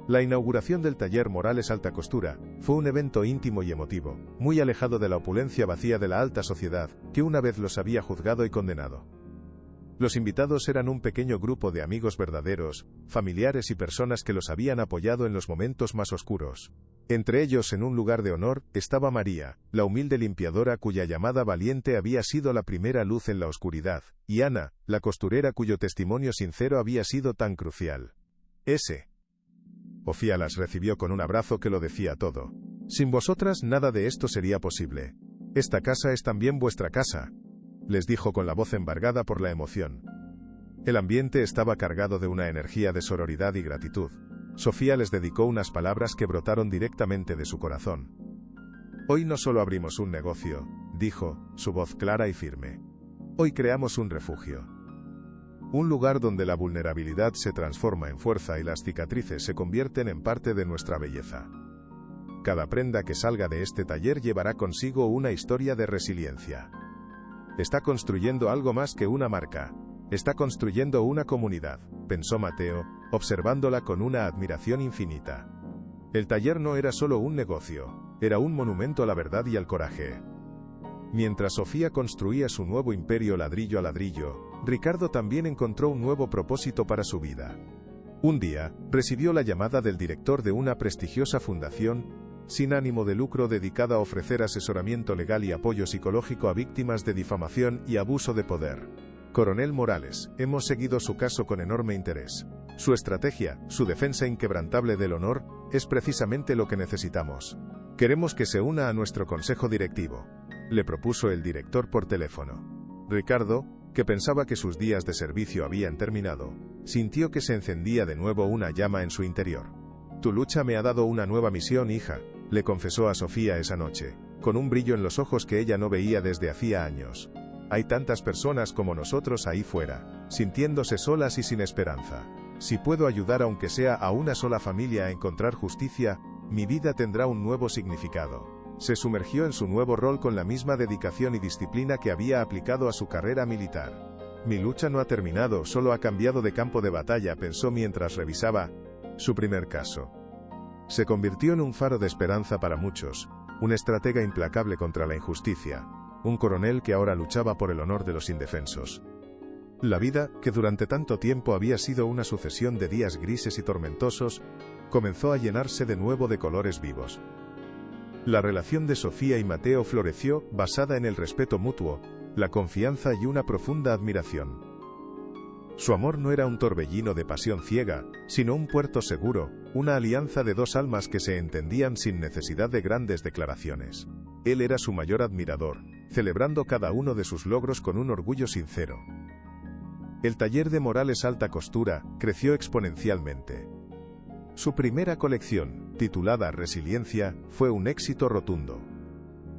La inauguración del taller Morales Alta Costura fue un evento íntimo y emotivo, muy alejado de la opulencia vacía de la alta sociedad, que una vez los había juzgado y condenado. Los invitados eran un pequeño grupo de amigos verdaderos, familiares y personas que los habían apoyado en los momentos más oscuros. Entre ellos, en un lugar de honor, estaba María, la humilde limpiadora cuya llamada valiente había sido la primera luz en la oscuridad, y Ana, la costurera cuyo testimonio sincero había sido tan crucial. Sofía las recibió con un abrazo que lo decía todo. «Sin vosotras nada de esto sería posible. Esta casa es también vuestra casa», les dijo con la voz embargada por la emoción. El ambiente estaba cargado de una energía de sororidad y gratitud. Sofía les dedicó unas palabras que brotaron directamente de su corazón. «Hoy no solo abrimos un negocio», dijo, su voz clara y firme. «Hoy creamos un refugio. Un lugar donde la vulnerabilidad se transforma en fuerza y las cicatrices se convierten en parte de nuestra belleza. Cada prenda que salga de este taller llevará consigo una historia de resiliencia. Está construyendo algo más que una marca. Está construyendo una comunidad, pensó Mateo, observándola con una admiración infinita. El taller no era solo un negocio, era un monumento a la verdad y al coraje. Mientras Sofía construía su nuevo imperio ladrillo a ladrillo, Ricardo también encontró un nuevo propósito para su vida. Un día, recibió la llamada del director de una prestigiosa fundación, sin ánimo de lucro dedicada a ofrecer asesoramiento legal y apoyo psicológico a víctimas de difamación y abuso de poder. Coronel Morales, hemos seguido su caso con enorme interés. Su estrategia, su defensa inquebrantable del honor, es precisamente lo que necesitamos. Queremos que se una a nuestro consejo directivo, le propuso el director por teléfono. Ricardo, que pensaba que sus días de servicio habían terminado, sintió que se encendía de nuevo una llama en su interior. Tu lucha me ha dado una nueva misión, hija, le confesó a Sofía esa noche, con un brillo en los ojos que ella no veía desde hacía años. Hay tantas personas como nosotros ahí fuera, sintiéndose solas y sin esperanza. Si puedo ayudar aunque sea a una sola familia a encontrar justicia, mi vida tendrá un nuevo significado. Se sumergió en su nuevo rol con la misma dedicación y disciplina que había aplicado a su carrera militar. Mi lucha no ha terminado, solo ha cambiado de campo de batalla, pensó mientras revisaba su primer caso. Se convirtió en un faro de esperanza para muchos, un estratega implacable contra la injusticia, un coronel que ahora luchaba por el honor de los indefensos. La vida, que durante tanto tiempo había sido una sucesión de días grises y tormentosos, comenzó a llenarse de nuevo de colores vivos. La relación de Sofía y Mateo floreció, basada en el respeto mutuo, la confianza y una profunda admiración. Su amor no era un torbellino de pasión ciega, sino un puerto seguro, una alianza de dos almas que se entendían sin necesidad de grandes declaraciones. Él era su mayor admirador, celebrando cada uno de sus logros con un orgullo sincero. El taller de Morales Alta Costura creció exponencialmente. Su primera colección, titulada Resiliencia, fue un éxito rotundo.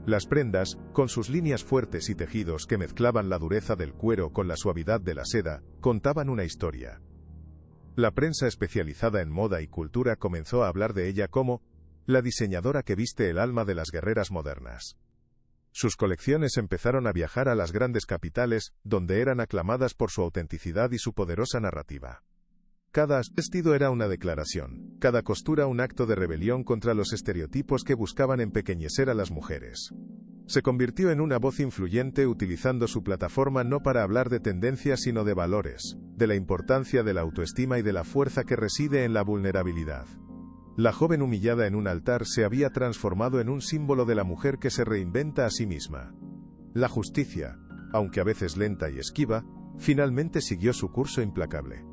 Las prendas, con sus líneas fuertes y tejidos que mezclaban la dureza del cuero con la suavidad de la seda, contaban una historia. La prensa especializada en moda y cultura comenzó a hablar de ella como la diseñadora que viste el alma de las guerreras modernas. Sus colecciones empezaron a viajar a las grandes capitales, donde eran aclamadas por su autenticidad y su poderosa narrativa. Cada vestido era una declaración, cada costura un acto de rebelión contra los estereotipos que buscaban empequeñecer a las mujeres. Se convirtió en una voz influyente utilizando su plataforma no para hablar de tendencias sino de valores, de la importancia de la autoestima y de la fuerza que reside en la vulnerabilidad. La joven humillada en un altar se había transformado en un símbolo de la mujer que se reinventa a sí misma. La justicia, aunque a veces lenta y esquiva, finalmente siguió su curso implacable.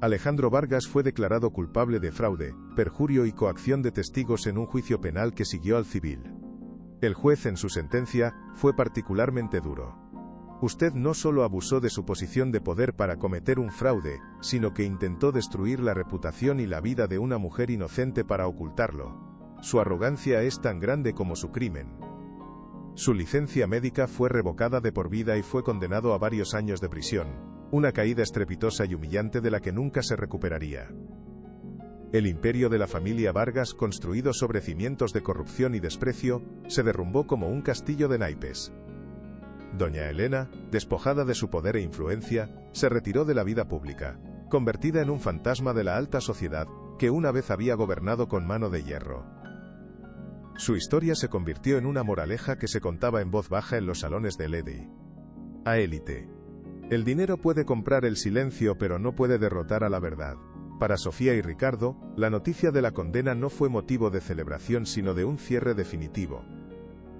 Alejandro Vargas fue declarado culpable de fraude, perjurio y coacción de testigos en un juicio penal que siguió al civil. El juez en su sentencia fue particularmente duro. Usted no solo abusó de su posición de poder para cometer un fraude, sino que intentó destruir la reputación y la vida de una mujer inocente para ocultarlo. Su arrogancia es tan grande como su crimen. Su licencia médica fue revocada de por vida y fue condenado a varios años de prisión. Una caída estrepitosa y humillante de la que nunca se recuperaría. El imperio de la familia Vargas, construido sobre cimientos de corrupción y desprecio, se derrumbó como un castillo de naipes. Doña Elena, despojada de su poder e influencia, se retiró de la vida pública, convertida en un fantasma de la alta sociedad, que una vez había gobernado con mano de hierro. Su historia se convirtió en una moraleja que se contaba en voz baja en los salones de Lady. A élite. El dinero puede comprar el silencio pero no puede derrotar a la verdad. Para Sofía y Ricardo, la noticia de la condena no fue motivo de celebración sino de un cierre definitivo.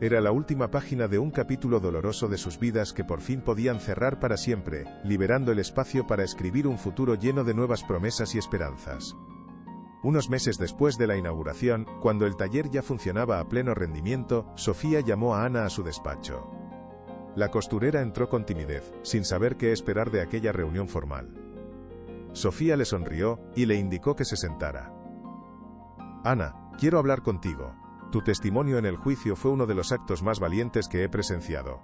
Era la última página de un capítulo doloroso de sus vidas que por fin podían cerrar para siempre, liberando el espacio para escribir un futuro lleno de nuevas promesas y esperanzas. Unos meses después de la inauguración, cuando el taller ya funcionaba a pleno rendimiento, Sofía llamó a Ana a su despacho. La costurera entró con timidez, sin saber qué esperar de aquella reunión formal. Sofía le sonrió y le indicó que se sentara. Ana, quiero hablar contigo. Tu testimonio en el juicio fue uno de los actos más valientes que he presenciado.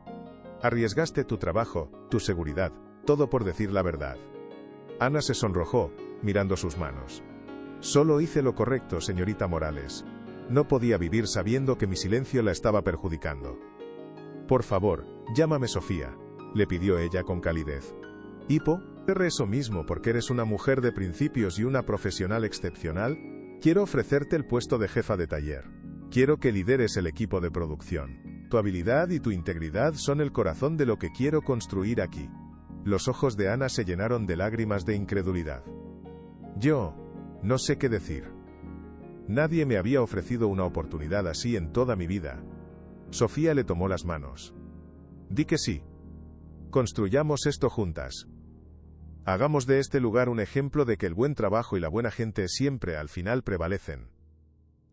Arriesgaste tu trabajo, tu seguridad, todo por decir la verdad. Ana se sonrojó, mirando sus manos. Solo hice lo correcto, señorita Morales. No podía vivir sabiendo que mi silencio la estaba perjudicando. Por favor, llámame Sofía, le pidió ella con calidez. Hipo, eso mismo porque eres una mujer de principios y una profesional excepcional. Quiero ofrecerte el puesto de jefa de taller. Quiero que lideres el equipo de producción. Tu habilidad y tu integridad son el corazón de lo que quiero construir aquí. Los ojos de Ana se llenaron de lágrimas de incredulidad. Yo no sé qué decir. Nadie me había ofrecido una oportunidad así en toda mi vida. Sofía le tomó las manos. Di que sí. Construyamos esto juntas. Hagamos de este lugar un ejemplo de que el buen trabajo y la buena gente siempre al final prevalecen.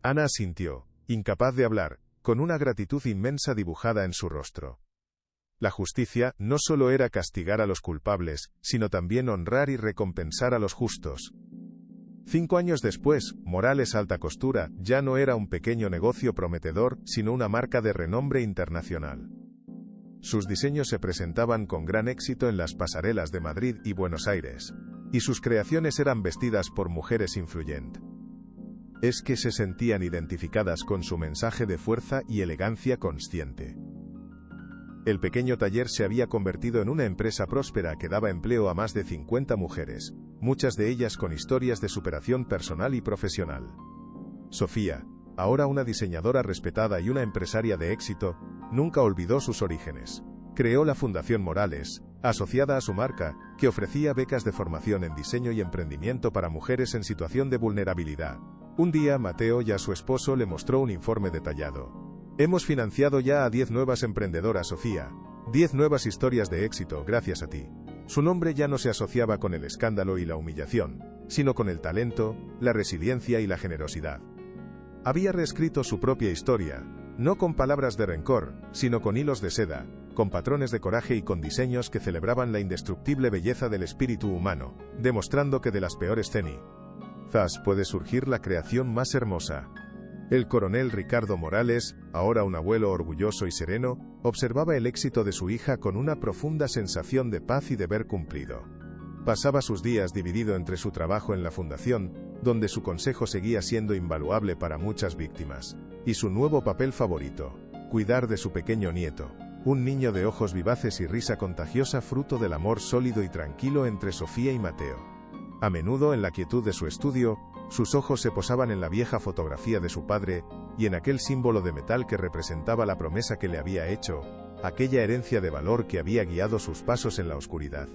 Ana asintió, incapaz de hablar, con una gratitud inmensa dibujada en su rostro. La justicia no solo era castigar a los culpables, sino también honrar y recompensar a los justos. 5 años después, Morales Alta Costura ya no era un pequeño negocio prometedor, sino una marca de renombre internacional. Sus diseños se presentaban con gran éxito en las pasarelas de Madrid y Buenos Aires, y sus creaciones eran vestidas por mujeres influyentes. Es que se sentían identificadas con su mensaje de fuerza y elegancia consciente. El pequeño taller se había convertido en una empresa próspera que daba empleo a más de 50 mujeres, muchas de ellas con historias de superación personal y profesional. Sofía, ahora una diseñadora respetada y una empresaria de éxito, nunca olvidó sus orígenes. Creó la Fundación Morales, asociada a su marca, que ofrecía becas de formación en diseño y emprendimiento para mujeres en situación de vulnerabilidad. Un día, Mateo y a su esposo le mostró un informe detallado. Hemos financiado ya a 10 nuevas emprendedoras, Sofía. 10 nuevas historias de éxito gracias a ti. Su nombre ya no se asociaba con el escándalo y la humillación, sino con el talento, la resiliencia y la generosidad. Había reescrito su propia historia, no con palabras de rencor, sino con hilos de seda, con patrones de coraje y con diseños que celebraban la indestructible belleza del espíritu humano, demostrando que de las peores cenizas puede surgir la creación más hermosa. El coronel Ricardo Morales, ahora un abuelo orgulloso y sereno, observaba el éxito de su hija con una profunda sensación de paz y deber cumplido. Pasaba sus días dividido entre su trabajo en la fundación, donde su consejo seguía siendo invaluable para muchas víctimas, y su nuevo papel favorito, cuidar de su pequeño nieto, un niño de ojos vivaces y risa contagiosa fruto del amor sólido y tranquilo entre Sofía y Mateo. A menudo en la quietud de su estudio, sus ojos se posaban en la vieja fotografía de su padre, y en aquel símbolo de metal que representaba la promesa que le había hecho, aquella herencia de valor que había guiado sus pasos en la oscuridad.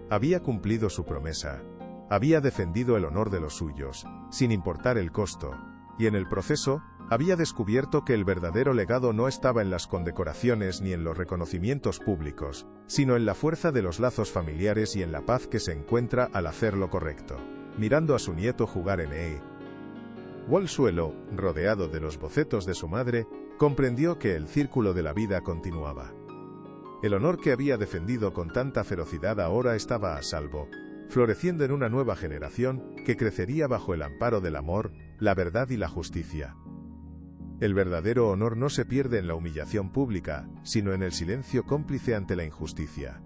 Había cumplido su promesa, había defendido el honor de los suyos, sin importar el costo, y en el proceso, había descubierto que el verdadero legado no estaba en las condecoraciones ni en los reconocimientos públicos, sino en la fuerza de los lazos familiares y en la paz que se encuentra al hacer lo correcto. Mirando a su nieto jugar en el suelo, rodeado de los bocetos de su madre, comprendió que el círculo de la vida continuaba. El honor que había defendido con tanta ferocidad ahora estaba a salvo, floreciendo en una nueva generación que crecería bajo el amparo del amor, la verdad y la justicia. El verdadero honor no se pierde en la humillación pública, sino en el silencio cómplice ante la injusticia.